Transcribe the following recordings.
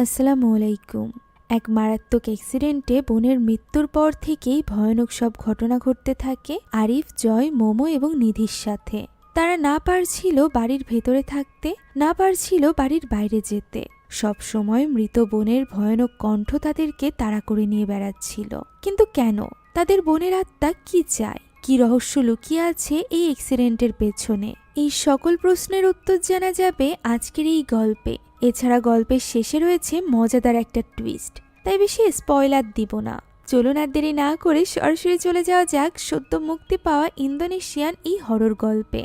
আসসালামু আলাইকুম। এক মারাত্মক অ্যাক্সিডেন্টে বোনের মৃত্যুর পর থেকেই ভয়ানক সব ঘটনা ঘটতে থাকে আরিফ, জয়, মোমো এবং নিধির সাথে। তারা না পারছিল বাড়ির ভেতরে থাকতে, না পারছিল বাড়ির বাইরে যেতে। সব সময় মৃত বোনের ভয়ানক কণ্ঠ তাদেরকে তাড়া করে নিয়ে বেড়াচ্ছিল। কিন্তু কেন? তাদের বোনের আত্মা কি চায়? কি রহস্য লুকিয়ে আছে এই অ্যাক্সিডেন্টের পেছনে? এই সকল প্রশ্নের উত্তর জানা যাবে আজকের এই গল্পে। এছাড়া গল্পের শেষে রয়েছে মজাদার একটা টুইস্ট, তাই বেশি স্পয়লার দিব না। চলুন আর দেরি না করে সরাসরি চলে যাওয়া যাক সদ্য মুক্তি পাওয়া ইন্দোনেশিয়ান এই হরর গল্পে।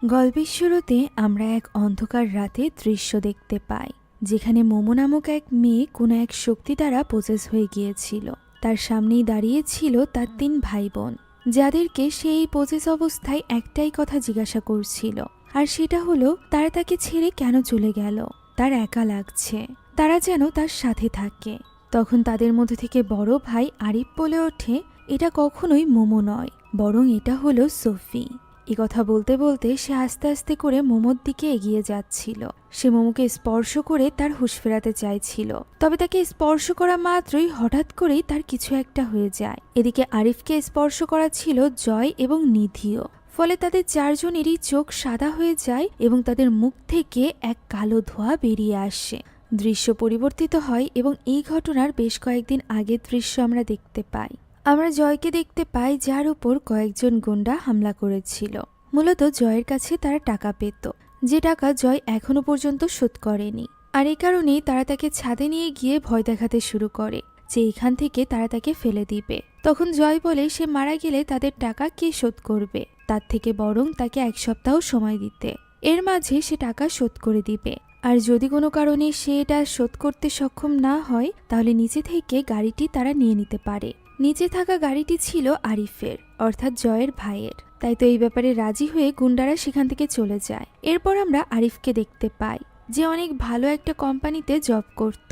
গল্পের শুরুতে আমরা এক অন্ধকার রাতে দৃশ্য দেখতে পাই, যেখানে মোমো নামক এক মেয়ে কোনো এক শক্তি দ্বারা পজেস হয়ে গিয়েছিল। তার সামনেই দাঁড়িয়ে ছিল তার 3 ভাই বোন, যাদেরকে সে এই পজেস অবস্থায় একটাই কথা জিজ্ঞাসা করছিল, আর সেটা হলো তারা তাকে ছেড়ে কেন চলে গেল। তার একা লাগছে, তারা যেন তার সাথে থাকে। তখন তাদের মধ্যে থেকে বড় ভাই আরিফ বলে ওঠে, এটা কখনোই মোমো নয়, বরং এটা হলো সোফি। এ কথা বলতে বলতে সে আস্তে আস্তে করে মোমোর দিকে এগিয়ে যাচ্ছিল। সে মোমোকে স্পর্শ করে তার হুঁশ ফেরাতে চাইছিল, তবে তাকে স্পর্শ করা মাত্রই হঠাৎ করেই তার কিছু একটা হয়ে যায়। এদিকে আরিফকে স্পর্শ করা ছিল জয় এবং নিধিও। ফলে তাদের 4 জনেরই চোখ সাদা হয়ে যায় এবং তাদের মুখ থেকে এক কালো ধোঁয়া বেরিয়ে আসে। দৃশ্য পরিবর্তিত হয় এবং এই ঘটনার বেশ কয়েকদিন আগের দৃশ্য আমরা দেখতে পাই। আমরা জয়কে দেখতে পাই, যার উপর কয়েকজন গুন্ডা হামলা করেছিল। মূলত জয়ের কাছে তারা টাকা পেত, যে টাকা জয় এখনো পর্যন্ত শোধ করেনি। আর এই কারণেই তারা তাকে ছাদে নিয়ে গিয়ে ভয় দেখাতে শুরু করে যে এখান থেকে তারা তাকে ফেলে দিবে। তখন জয় বলে সে মারা গেলে তাদের টাকা কে শোধ করবে, তার থেকে বরং তাকে 1 সপ্তাহ সময় দিতে। এর মাঝে সে টাকা শোধ করে দিবে, আর যদি কোনো কারণে সে এটা শোধ করতে সক্ষম না হয় তাহলে নিচে থেকে গাড়িটি তারা নিয়ে নিতে পারে। নিচে থাকা গাড়িটি ছিল আরিফের, অর্থাৎ জয়ের ভাইয়ের। তাই তো এই ব্যাপারে রাজি হয়ে গুন্ডারা সেখান থেকে চলে যায়। এরপর আমরা আরিফকে দেখতে পাই, যে অনেক ভালো একটা কোম্পানিতে জব করত,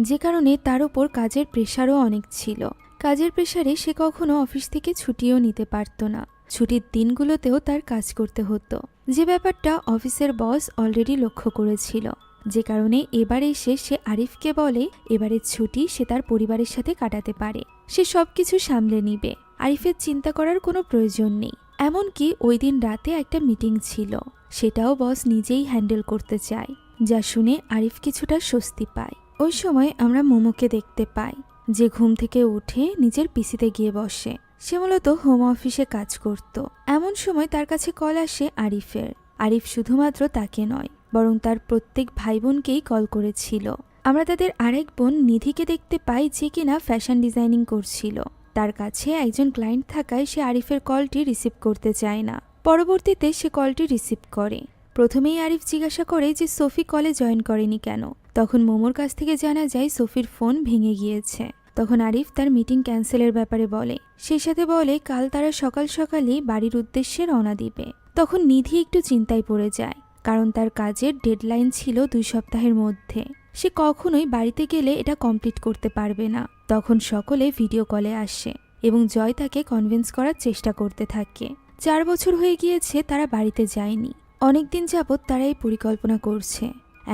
যে কারণে তার উপর কাজের প্রেশারও অনেক ছিল। কাজের প্রেশারে সে কখনো অফিস থেকে ছুটিও নিতে পারত না। ছুটির দিনগুলোতেও তার কাজ করতে হতো, যে ব্যাপারটা অফিসের বস অলরেডি লক্ষ্য করেছিল। যে কারণে এবার এসে সে আরিফকে বলে এবারের ছুটি সে তার পরিবারের সাথে কাটাতে পারে, সে সবকিছু সামলে নিবে, আরিফের চিন্তা করার কোনো প্রয়োজন নেই। এমনকি ওই দিন রাতে একটা মিটিং ছিল, সেটাও বস নিজেই হ্যান্ডেল করতে চায়। যা শুনে আরিফ কিছুটা স্বস্তি পায়। ওই সময় আমরা মোমোকে দেখতে পাই, যে ঘুম থেকে উঠে নিজের পিসিতে গিয়ে বসে। সে মূলত হোম অফিসে কাজ করত। এমন সময় তার কাছে কল আসে আরিফের। আরিফ শুধুমাত্র তাকে নয়, বরং তার প্রত্যেক ভাই বোনকেই কল করেছিল। আমরা তাদের আরেক বোন নিধিকে দেখতে পাই, যে কিনা ফ্যাশন ডিজাইনিং করছিল। তার কাছে একজন ক্লায়েন্ট থাকায় সে আরিফের কলটি রিসিভ করতে চায় না। পরবর্তীতে সে কলটি রিসিভ করে। প্রথমেই আরিফ জিজ্ঞাসা করে যে সোফি কলে জয়েন করেনি কেন। তখন মোমোর কাছ থেকে জানা যায় সোফির ফোন ভেঙে গিয়েছে। তখন আরিফ তার মিটিং ক্যান্সেলের ব্যাপারে বলে, সেই সাথে বলে কাল তারা সকাল সকালই বাড়ির উদ্দেশ্যে রওনা দিবে। তখন নিধি একটু চিন্তায় পড়ে যায়, কারণ তার কাজের ডেডলাইন ছিল 2 সপ্তাহের মধ্যে। সে কখনোই বাড়িতে গেলে এটা কমপ্লিট করতে পারবে না। তখন সকলে ভিডিও কলে আসে এবং জয় তাকে কনভিন্স করার চেষ্টা করতে থাকে। 4 বছর হয়ে গিয়েছে তারা বাড়িতে যায়নি। অনেকদিন যাবৎ তারা এই পরিকল্পনা করছে।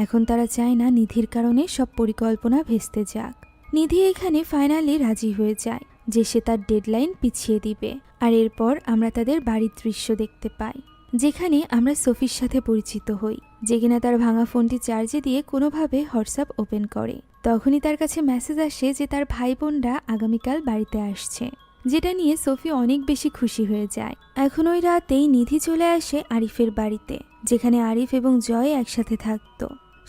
এখন তারা চায় না নিধির কারণে সব পরিকল্পনা ভেস্তে যাক। নিধি এখানে ফাইনালি রাজি হয়ে যায় যে সে তার ডেডলাইন পিছিয়ে দিবে। আর এরপর আমরা তাদের বাড়ির দৃশ্য দেখতে পাই, যেখানে আমরা সোফির সাথে পরিচিত হই, যে কিনা তার ভাঙা ফোনটি চার্জে দিয়ে কোনোভাবে হোয়াটসঅ্যাপ ওপেন করে। তখনই তার কাছে মেসেজ আসে যে তার ভাই বোনরা আগামীকাল বাড়িতে আসছে, যেটা নিয়ে সোফি অনেক বেশি খুশি হয়ে যায়। এখন ওই রাতেই নিধি চলে আসে আরিফের বাড়িতে, যেখানে আরিফ এবং জয় একসাথে থাকতো।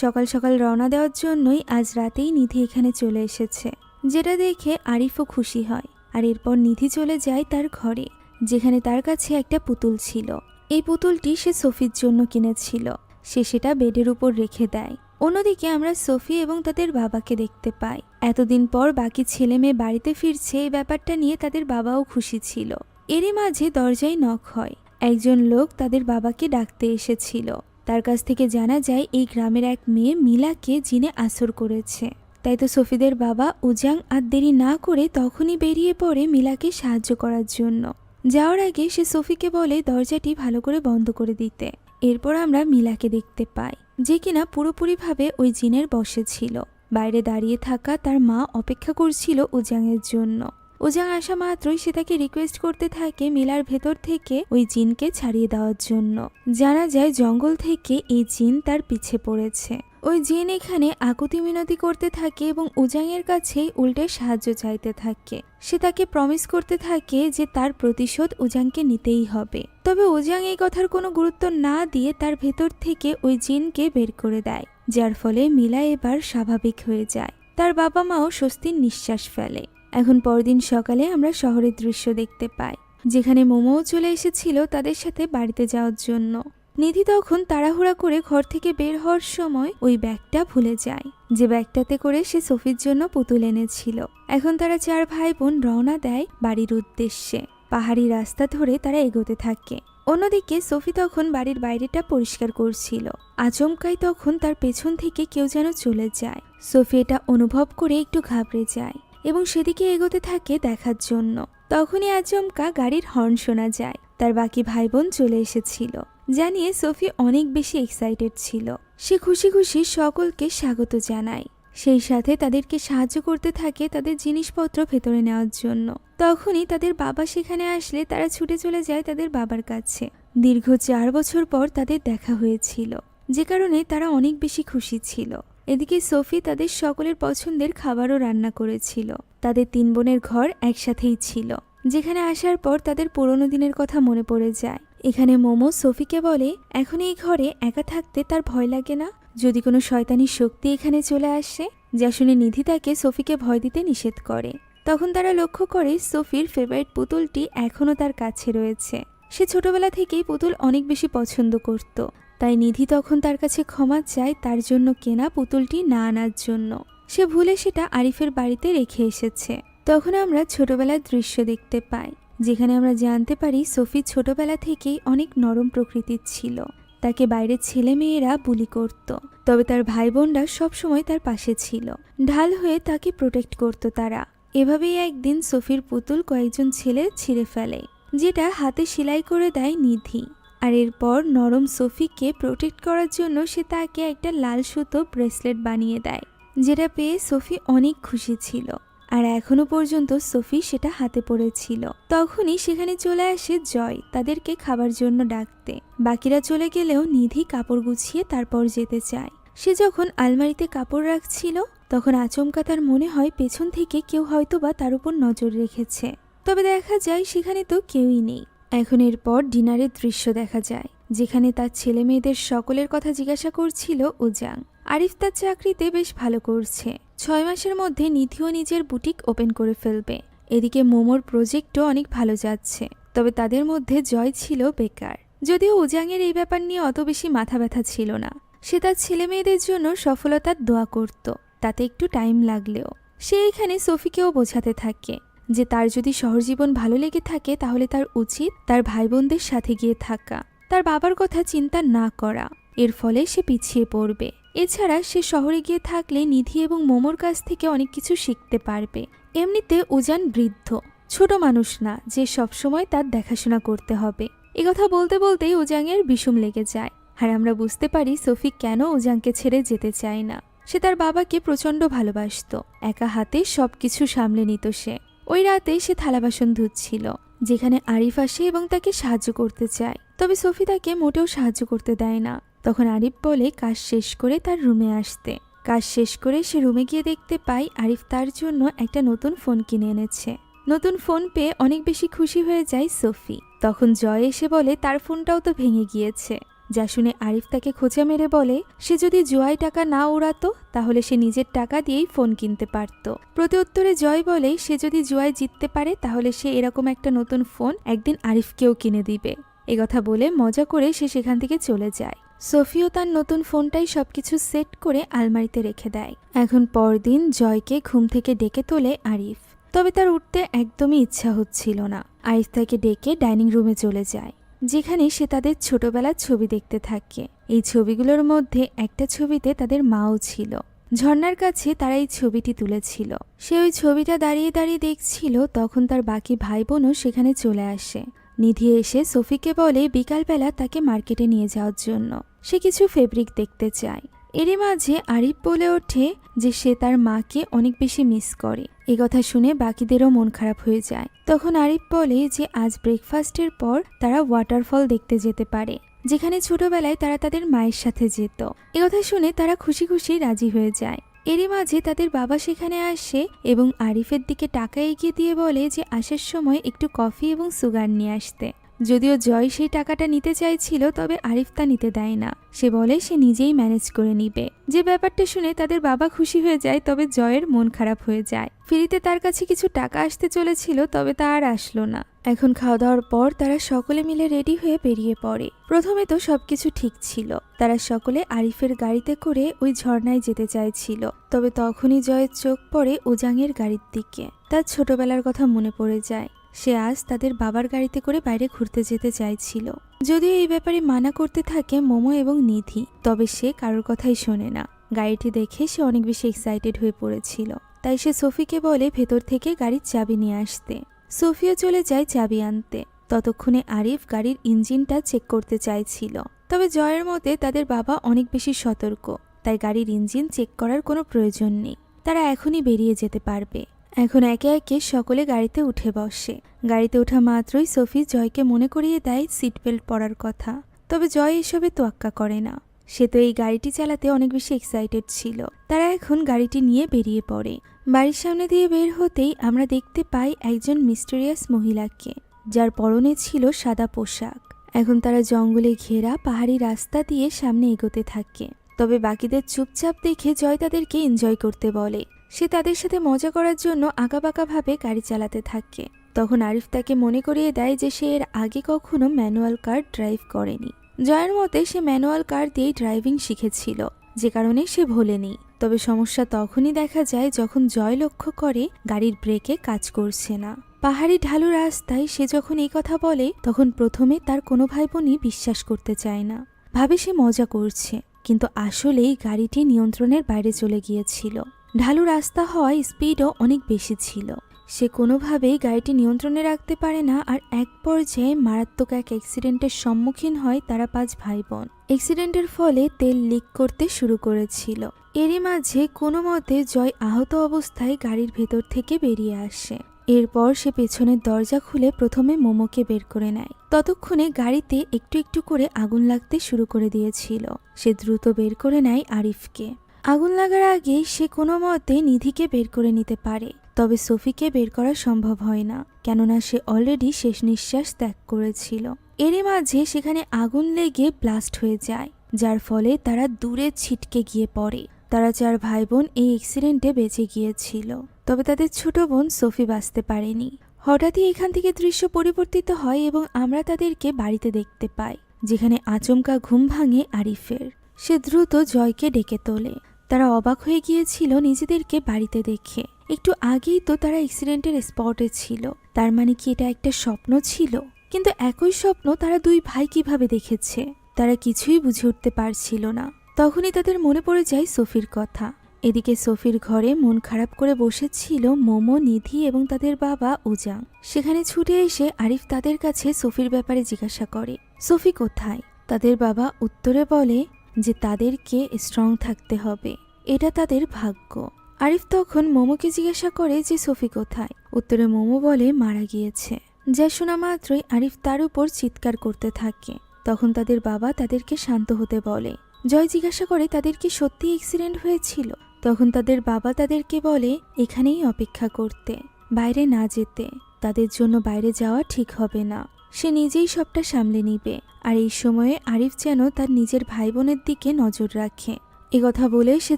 সকাল সকাল রওনা দেওয়ার জন্যই আজ রাতেই নিধি এখানে চলে এসেছে, যেটা দেখে আরিফও খুশি হয়। আর এরপর নিধি চলে যায় তার ঘরে, যেখানে তার কাছে একটা পুতুল ছিল। এই পুতুলটি সে সোফির জন্য কিনেছিল। সে সেটা বেডের উপর রেখে দেয়। অন্যদিকে আমরা সোফি এবং তাদের বাবাকে দেখতে পাই। এতদিন পর বাকি ছেলে মেয়ে বাড়িতে ফিরছে, এই ব্যাপারটা নিয়ে তাদের বাবাও খুশি ছিল। এরই মাঝে দরজায় নক হয়। একজন লোক তাদের বাবাকে ডাকতে এসেছিল। তার কাছ থেকে জানা যায় এই গ্রামের এক মেয়ে মিলাকে জিনে আসর করেছে। তাই তো সোফিদের বাবা উজাং আর দেরি না করে তখনই বেরিয়ে পড়ে মিলাকে সাহায্য করার জন্য। যাওয়ার আগে সে সোফিকে বলে দরজাটি ভালো করে বন্ধ করে দিতে। এরপর আমরা মিলাকে দেখতে পাই, যে কিনা পুরোপুরিভাবে ওই জিনের বশে ছিল। বাইরে দাঁড়িয়ে থাকা তার মা অপেক্ষা করছিল উজাংয়ের জন্য। উজাং আসা মাত্রই সে তাকে রিকোয়েস্ট করতে থাকে মেলার ভেতর থেকে ওই জিনকে ছাড়িয়ে দেওয়ার জন্য। জানা যায় জঙ্গল থেকে এই জিন তার পিছে পড়েছে। ওই জিন এখানে আকুতি মিনতি করতে থাকে এবং উজাংয়ের কাছেই উল্টে সাহায্য চাইতে থাকে। সে তাকে প্রমিস করতে থাকে যে তার প্রতিশোধ উজাংকে নিতেই হবে। তবে উজাং এই কথার কোনো গুরুত্ব না দিয়ে তার ভেতর থেকে ওই জিনকে বের করে দেয়, যার ফলে মিলা এবার স্বাভাবিক হয়ে যায়। তার বাবা মাও স্বস্তির নিঃশ্বাস ফেলে। এখন পরদিন সকালে আমরা শহরের দৃশ্য দেখতে পাই, যেখানে মোমোও চলে এসেছিল তাদের সাথে বাড়িতে যাওয়ার জন্য। নিধি তখন তাড়াহুড়া করে ঘর থেকে বের হওয়ার সময় ওই ব্যাগটা ভুলে যায়, যে ব্যাগটাতে করে সে সোফির জন্য পুতুল এনেছিল। এখন তারা 4 ভাই বোন রওনা দেয় বাড়ির উদ্দেশ্যে। পাহাড়ি রাস্তা ধরে তারা এগোতে থাকে। অন্যদিকে সোফি তখন বাড়ির বাইরেটা পরিষ্কার করছিল। আচমকাই তখন তার পেছন থেকে কেউ যেন চলে যায়। সোফি এটা অনুভব করে একটু ঘাবড়ে যায় এবং সেদিকে এগোতে থাকে দেখার জন্য। তখনই আচমকা গাড়ির হর্ন শোনা যায়। তার বাকি ভাই বোন চলে এসেছিল, জানিয়ে সোফি অনেক বেশি এক্সাইটেড ছিল। সে খুশি খুশি সকলকে স্বাগত জানায়, সেই সাথে তাদেরকে সাহায্য করতে থাকে তাদের জিনিসপত্র ভেতরে নেওয়ার জন্য। তখনই তাদের বাবা সেখানে আসলে তারা ছুটে চলে যায় তাদের বাবার কাছে। দীর্ঘ 4 বছর পর তাদের দেখা হয়েছিল, যে কারণে তারা অনেক বেশি খুশি ছিল। এদিকে সোফি তাদের সকলের পছন্দের খাবারও রান্না করেছিল। তাদের 3 বোনের ঘর একসাথেই ছিল, যেখানে আসার পর তাদের পুরনো দিনের কথা মনে পড়ে যায়। এখানে মোমো সোফিকে বলে এখন এই ঘরে একা থাকতে তার ভয় লাগে না, যদি কোনো শয়তানি শক্তি এখানে চলে আসে। যা শুনে নিধি তাকে সোফিকে ভয় দিতে নিষেধ করে। তখন তারা লক্ষ্য করে সোফির ফেভারিট পুতুলটি এখনও তার কাছে রয়েছে। সে ছোটবেলা থেকেই পুতুল অনেক বেশি পছন্দ করত, তাই নিধি তখন তার কাছে ক্ষমা চায় তার জন্য কেনা পুতুলটি না আনার জন্য। সে ভুলে সেটা আরিফের বাড়িতে রেখে এসেছে। তখন আমরা ছোটবেলার দৃশ্য দেখতে পাই, যেখানে আমরা জানতে পারি সোফি ছোটবেলা থেকেই অনেক নরম প্রকৃতির ছিল। তাকে বাইরের ছেলে মেয়েরা বুলি করত, তবে তার ভাই বোনরা সবসময় তার পাশে ছিল, ঢাল হয়ে তাকে প্রোটেক্ট করত তারা। এভাবেই একদিন সোফির পুতুল কয়েকজন ছেলে ছিঁড়ে ফেলে, যেটা হাতে সেলাই করে দেয় নিধি। আর এরপর নরম সোফিকে প্রোটেক্ট করার জন্য সে তাকে একটা লাল সুতো ব্রেসলেট বানিয়ে দেয়, যেটা পেয়ে সোফি অনেক খুশি ছিল। আর এখনো পর্যন্ত সোফি সেটা হাতে পড়েছিল। তখনই সেখানে চলে আসে জয় তাদেরকে খাবার জন্য ডাকতে। বাকিরা চলে গেলেও নিধি কাপড় গুছিয়ে তারপর যেতে চায়। সে যখন আলমারিতে কাপড় রাখছিল তখন আচমকা তার মনে হয় পেছন থেকে কেউ হয়তোবা তার উপর নজর রেখেছে। তবে দেখা যায় সেখানে তো কেউই নেই। এখন এরপর ডিনারের দৃশ্য দেখা যায়, যেখানে তার ছেলে মেয়েদের সকলের কথা জিজ্ঞাসা করছিল উজাং। আরিফ তার চাকরিতে বেশ ভালো করছে। 6 মাসের মধ্যে নিধিও নিজের বুটিক ওপেন করে ফেলবে। এদিকে মোমোর প্রজেক্টও অনেক ভালো যাচ্ছে। তবে তাদের মধ্যে জয় ছিল বেকার। যদিও উজাংয়ের এই ব্যাপার নিয়ে অত বেশি মাথা ব্যথা ছিল না। সে তার ছেলে মেয়েদের জন্য সফলতার দোয়া করত, তাতে একটু টাইম লাগলেও। সে এখানে সোফিকেও বোঝাতে থাকে যে তার যদি শহর জীবন ভালো লেগে থাকে তাহলে তার উচিত তার ভাই বোনদের সাথে গিয়ে থাকা, তার বাবার কথা চিন্তা না করা। এর ফলে সে পিছিয়ে পড়বে। এছাড়া সে শহরে গিয়ে থাকলে নিধি এবং মোমোর কাছ থেকে অনেক কিছু শিখতে পারবে। এমনিতে উজান বৃদ্ধ, ছোট মানুষ না যে সবসময় তার দেখাশোনা করতে হবে। কথা বলতে বলতেই উজাংয়ের বিষম লেগে যায়। আর আমরা বুঝতে পারি সোফি কেন উজাংকে ছেড়ে যেতে চায় না। সে তার বাবাকে প্রচণ্ড ভালোবাসত, একা হাতে সবকিছু সামলে নিত সে। ওই রাতে সে থালা বাসন ধুচ্ছিল, যেখানে আরিফ আসে এবং তাকে সাহায্য করতে চায়। তবে সোফি তাকে মোটেও সাহায্য করতে দেয় না। তখন আরিফ বলে কাজ শেষ করে তার রুমে আসতে। কাজ শেষ করে সে রুমে গিয়ে দেখতে পায় আরিফ তার জন্য একটা নতুন ফোন কিনে এনেছে। নতুন ফোন পেয়ে অনেক বেশি খুশি হয়ে যায় সোফি। তখন জয় এসে বলে তার ফোনটাও তো ভেঙে গিয়েছে। যা শুনে আরিফ তাকে খোঁচা মেরে বলে সে যদি জুয়ায় টাকা না উড়াতো তাহলে সে নিজের টাকা দিয়েই ফোন কিনতে পারত। প্রতি উত্তরে জয় বলে সে যদি জুয়ায় জিততে পারে তাহলে সে এরকম একটা নতুন ফোন একদিন আরিফকেও কিনে দিবে। কথা বলে মজা করে সে সেখান থেকে চলে যায়। সোফিও তার নতুন ফোনটাই সবকিছু সেট করে আলমারিতে রেখে দেয়। এখন পরদিন জয়কে ঘুম থেকে ডেকে তোলে আরিফ। তবে তার উঠতে একদমই ইচ্ছা হচ্ছিল না। আরিফ তাকে ডেকে ডাইনিং রুমে চলে যায়, যেখানে সে তাদের ছোটবেলার ছবি দেখতে থাকে। এই ছবিগুলোর মধ্যে একটা ছবিতে তাদের মাও ছিল। ঝর্ণার কাছে তারা এই ছবিটি তুলেছিল। সে ওই ছবিটা দাঁড়িয়ে দাঁড়িয়ে দেখছিল। তখন তার বাকি ভাই বোনও সেখানে চলে আসে। নিধি এসে সোফিকে বলে বিকালবেলা তাকে মার্কেটে নিয়ে যাওয়ার জন্য। সে কিছু ফেব্রিক দেখতে চায়। এরই মাঝে আরিফ বলে ওঠে যে সে তার মাকে অনেক বেশি মিস করে। এ কথা শুনে বাকিদেরও মন খারাপ হয়ে যায়। তখন আরিফ বলে যে আজ ব্রেকফাস্টের পর তারা ওয়াটারফল দেখতে যেতে পারে, যেখানে ছোটবেলায় তারা তাদের মায়ের সাথে যেত। এ কথা শুনে তারা খুশি খুশি রাজি হয়ে যায়। এরই মাঝে তাদের বাবা সেখানে আসে এবং আরিফের দিকে টাকা এগিয়ে দিয়ে বলে যে আসার সময় একটু কফি এবং সুগার নিয়ে আসতে। যদিও জয় সেই টাকাটা নিতে চাইছিল, তবে আরিফ তা নিতে দেয় না। সে বলে সে নিজেই ম্যানেজ করে নিবে। যে ব্যাপারটা শুনে তাদের বাবা খুশি হয়ে যায়, তবে জয়ের মন খারাপ হয়ে যায়। ফ্রিতে তার কাছে কিছু টাকা আসতে চলেছিল, তবে তা আর আসলো না। এখন খাওয়া দাওয়ার পর তারা সকলে মিলে রেডি হয়ে বেরিয়ে পড়ে। প্রথমে তো সবকিছু ঠিক ছিল, তারা সকলে আরিফের গাড়িতে করে ওই ঝর্ণায় যেতে চাইছিল। তবে তখনই জয়ের চোখ পড়ে ওজাংয়ের গাড়ির দিকে। তার ছোটবেলার কথা মনে পড়ে যায়। সে আজ তাদের বাবার গাড়িতে করে বাইরে ঘুরতে যেতে চাইছিল। যদিও এই ব্যাপারে মানা করতে থাকে মোমো এবং নিধি, তবে সে কারোর কথাই শোনে না। গাড়িটি দেখে সে অনেক বেশি এক্সাইটেড হয়ে পড়েছিল, তাই সে সোফিকে বলে ভেতর থেকে গাড়ির চাবি নিয়ে আসতে। সোফিয়া চলে যায় চাবি আনতে। ততক্ষণে আরিফ গাড়ির ইঞ্জিনটা চেক করতে চাইছিল, তবে জয়ের মতে তাদের বাবা অনেক বেশি সতর্ক, তাই গাড়ির ইঞ্জিন চেক করার কোনো প্রয়োজন নেই। তারা এখনই বেরিয়ে যেতে পারবে। এখন একে একে সকলে গাড়িতে উঠে বসে। গাড়িতে ওঠা মাত্রই সোফি জয়কে মনে করিয়ে দেয় সিট বেল্ট পরার কথা, তবে জয় এসবে তোয়াক্কা করে না। সে তো এই গাড়িটি চালাতে অনেক বেশি এক্সাইটেড ছিল। তারা এখন গাড়িটি নিয়ে বেরিয়ে পড়ে। বাড়ির সামনে দিয়ে বের হতেই আমরা দেখতে পাই একজন মিস্টেরিয়াস মহিলাকে, যার পরনে ছিল সাদা পোশাক। এখন তারা জঙ্গলে ঘেরা পাহাড়ি রাস্তা দিয়ে সামনে এগোতে থাকে। তবে বাকিদের চুপচাপ দেখে জয় তাদেরকে এনজয় করতে বলে। সে তাদের সাথে মজা করার জন্য আঁকাবাঁকাভাবে গাড়ি চালাতে থাকে। তখন আরিফ তাকে মনে করিয়ে দেয় যে সে এর আগে কখনো ম্যানুয়াল কার ড্রাইভ করেনি। জয়ের মতে সে ম্যানুয়াল কার দিয়েই ড্রাইভিং শিখেছিল, যে কারণে সে ভোলেনি। তবে সমস্যা তখনই দেখা যায় যখন জয় লক্ষ্য করে গাড়ির ব্রেকে কাজ করছে না। পাহাড়ি ঢালু রাস্তায় সে যখন এই কথা বলে, তখন প্রথমে তার কোনো ভাই বোনই বিশ্বাস করতে চায় না, ভাবে সে মজা করছে। কিন্তু আসলেই গাড়িটি নিয়ন্ত্রণের বাইরে চলে গিয়েছিল। ঢালু রাস্তা হওয়ায় স্পিডও অনেক বেশি ছিল। সে কোনোভাবেই গাড়িটি নিয়ন্ত্রণে রাখতে পারে না, আর এক পর্যায়ে মারাত্মক এক অ্যাক্সিডেন্টের সম্মুখীন হয় তারা 5 ভাই বোন। অ্যাক্সিডেন্টের ফলে তেল লিক করতে শুরু করেছিল। এরই মাঝে কোনো মতে জয় আহত অবস্থায় গাড়ির ভেতর থেকে বেরিয়ে আসে। এরপর সে পেছনের দরজা খুলে প্রথমে মোমোকে বের করে নেয়। ততক্ষণে গাড়িতে একটু একটু করে আগুন লাগতে শুরু করে দিয়েছিল। সে দ্রুত বের করে নেয় আরিফকে। আগুন লাগার আগে সে কোনো মতে নিধিকে বের করে নিতে পারে, তবে সোফিকে বের করা সম্ভব হয় না, কেননা সে অলরেডি শেষ নিঃশ্বাস ত্যাগ করেছিল। এরই মাঝে সেখানে আগুন লেগে ব্লাস্ট হয়ে যায়, যার ফলে তারা দূরে ছিটকে গিয়ে পড়ে। তারা 4 ভাই বোন এই অ্যাক্সিডেন্টে বেঁচে গিয়েছিল, তবে তাদের ছোট বোন সোফি বাঁচতে পারেনি। হঠাৎই এখান থেকে দৃশ্য পরিবর্তিত হয় এবং আমরা তাদেরকে বাড়িতে দেখতে পাই, যেখানে আচমকা ঘুম ভাঙে আরিফের। সে দ্রুত জয়কে ডেকে তোলে। তারা অবাক হয়ে গিয়েছিল নিজেদেরকে বাড়িতে দেখে। একটু আগেই তো তারা অ্যাক্সিডেন্টের স্পটে ছিল, তার মানে কি এটা একটা স্বপ্ন ছিল? কিন্তু একই স্বপ্ন তারা 2 ভাই কিভাবে দেখেছে? তারা কিছুই বুঝে উঠতে পারছিল না। তখনই তাদের মনে পড়ে যায় সোফির কথা। এদিকে সোফির ঘরে মন খারাপ করে বসেছিল মোমো, নিধি এবং তাদের বাবা ওজাং। সেখানে ছুটে এসে আরিফ তাদের কাছে সোফির ব্যাপারে জিজ্ঞাসা করে, সোফি কোথায়? তাদের বাবা উত্তরে বলে যে তাদেরকে স্ট্রং থাকতে হবে, এটা তাদের ভাগ্য। আরিফ তখন মোমোকে জিজ্ঞাসা করে যে সোফি কোথায়? উত্তরে মোমো বলে মারা গিয়েছে। যা শোনা মাত্রই আরিফ তার উপর চিৎকার করতে থাকে। তখন তাদের বাবা তাদেরকে শান্ত হতে বলে। জয় জিজ্ঞাসা করে তাদের কি সত্যি অ্যাক্সিডেন্ট হয়েছিল? তখন তাদের বাবা তাদেরকে বলে এখানেই অপেক্ষা করতে, বাইরে না যেতে। তাদের জন্য বাইরে যাওয়া ঠিক হবে না, সে নিজেই সবটা সামলে নিবে। আর এই সময়ে আরিফ যেন তার নিজের ভাই বোনের দিকে নজর রাখে। কথা বলে সে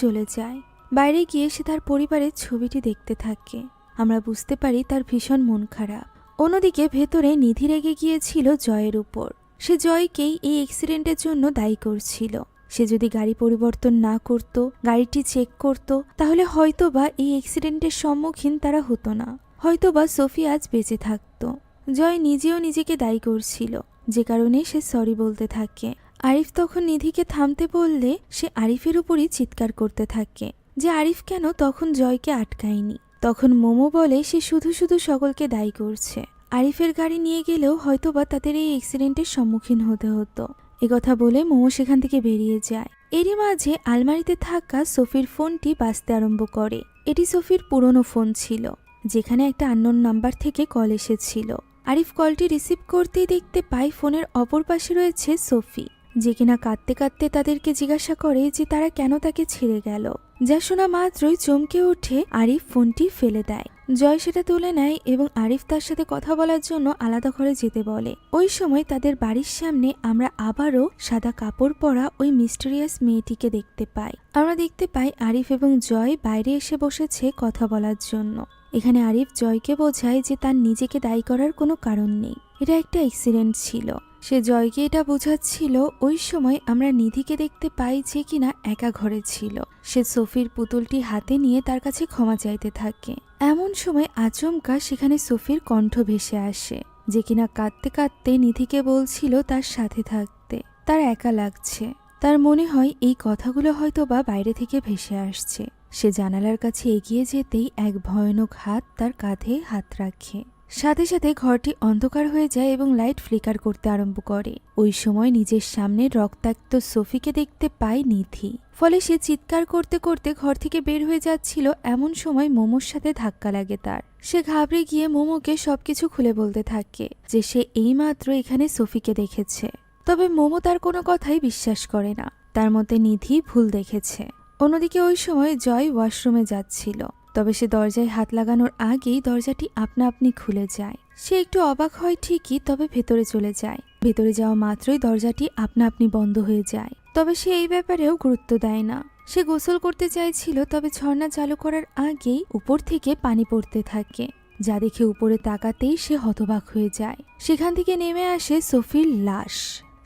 চলে যায়। বাইরে গিয়ে সে তার পরিবারের ছবিটি দেখতে থাকে। আমরা বুঝতে পারি তার ভীষণ মন খারাপ। অন্যদিকে ভেতরে নিধি রেগে গিয়েছিল জয়ের উপর। সে জয়কেই এই অ্যাক্সিডেন্টের জন্য দায়ী করছিল। সে যদি গাড়ি পরিবর্তন না করত, গাড়িটি চেক করত, তাহলে হয়তোবা এই অ্যাক্সিডেন্টের সম্মুখীন তারা হতো না। হয়তোবা সোফি আজ বেঁচে থাকত। জয় নিজেও নিজেকে দায়ী করছিল, যে কারণে সে সরি বলতে থাকে। আরিফ তখন নিধিকে থামতে বললে সে আরিফের উপরই চিৎকার করতে থাকে যে আরিফ কেন তখন জয়কে আটকায়নি। তখন মোমো বলে সে শুধু শুধু সকলকে দায়ী করছে। আরিফের গাড়ি নিয়ে গেলেও হয়তোবা তাদের এই অ্যাক্সিডেন্টের সম্মুখীন হতে হতো। কথা বলে মোমো সেখান থেকে বেরিয়ে যায়। এরই মাঝে আলমারিতে থাকা সোফির ফোনটি বাজতে আরম্ভ করে। এটি সোফির পুরনো ফোন ছিল, যেখানে একটা আননোন নাম্বার থেকে কল এসেছিল। আরিফ কলটি রিসিভ করতেই দেখতে পায় ফোনের অপর পাশে রয়েছে সোফি, যে কিনা কাঁদতে কাঁদতে তাদেরকে জিজ্ঞাসা করে যে তারা কেন তাকে ছেড়ে গেল। যা শোনা মাত্রই চমকে উঠে আরিফ ফোনটি ফেলে দেয়। জয় সেটা তুলে নেয় এবং আরিফ তার সাথে কথা বলার জন্য আলাদা ঘরে যেতে বলে। ওই সময় তাদের বাড়ির সামনে আমরা আবারও সাদা কাপড় পরা ওই মিস্টেরিয়াস মেয়েটিকে দেখতে পাই। আমরা দেখতে পাই আরিফ এবং জয় বাইরে এসে বসেছে কথা বলার জন্য। এখানে আরিফ জয়কে বোঝায় যে তার নিজেকে দায়ী করার কোনো কারণ নেই, এটা একটা অ্যাক্সিডেন্ট ছিল। সে জয়কে এটা বোঝাচ্ছিল। ওই সময় আমরা নিধিকে দেখতে পাই যে কিনা একা ঘরে ছিল। সে সোফির পুতুলটি হাতে নিয়ে তার কাছে ক্ষমা চাইতে থাকে। এমন সময় আচমকা সেখানে সোফির কণ্ঠ ভেসে আসে, যে কিনা কাঁদতে কাঁদতে নিধিকে বলছিল তার সাথে থাকতে, তার একা লাগছে। তার মনে হয় এই কথাগুলো হয়তো বা বাইরে থেকে ভেসে আসছে। সে জানালার কাছে এগিয়ে যেতেই এক ভয়ানক হাত তার কাঁধে হাত রাখে। সাথে সাথে ঘরটি অন্ধকার হয়ে যায় এবং লাইট ফ্লিকার করতে আরম্ভ করে। ওই সময় নিজের সামনে রক্তাক্ত সোফিকে দেখতে পায় নিধি। ফলে সে চিৎকার করতে করতে ঘর থেকে বের হয়ে যাচ্ছিল। এমন সময় মোমোর সাথে ধাক্কা লাগে তার। সে ঘাবড়ে গিয়ে মোমোকে সবকিছু খুলে বলতে থাকে যে সে এইমাত্র এখানে সোফিকে দেখেছে। তবে মোমো তার কোনো কথাই বিশ্বাস করে না, তার মতে নিধি ভুল দেখেছে। অন্যদিকে ওই সময় জয় ওয়াশরুমে যাচ্ছিল, তবে সে দরজায় হাত লাগানোর আগেই দরজাটি আপনা আপনি খুলে যায়। সে একটু অবাক হয় ঠিকই, তবে ভেতরে চলে যায়। ভেতরে যাওয়া মাত্রই দরজাটি আপনা আপনি বন্ধ হয়ে যায়, তবে সে এই ব্যাপারেও গুরুত্ব দেয় না। সে গোসল করতে চাইছিল, তবে ঝর্ণা চালু করার আগেই উপর থেকে পানি পড়তে থাকে, যা দেখে উপরে তাকাতেই সে হতবাক হয়ে যায়। সেখান থেকে নেমে আসে সোফির লাশ।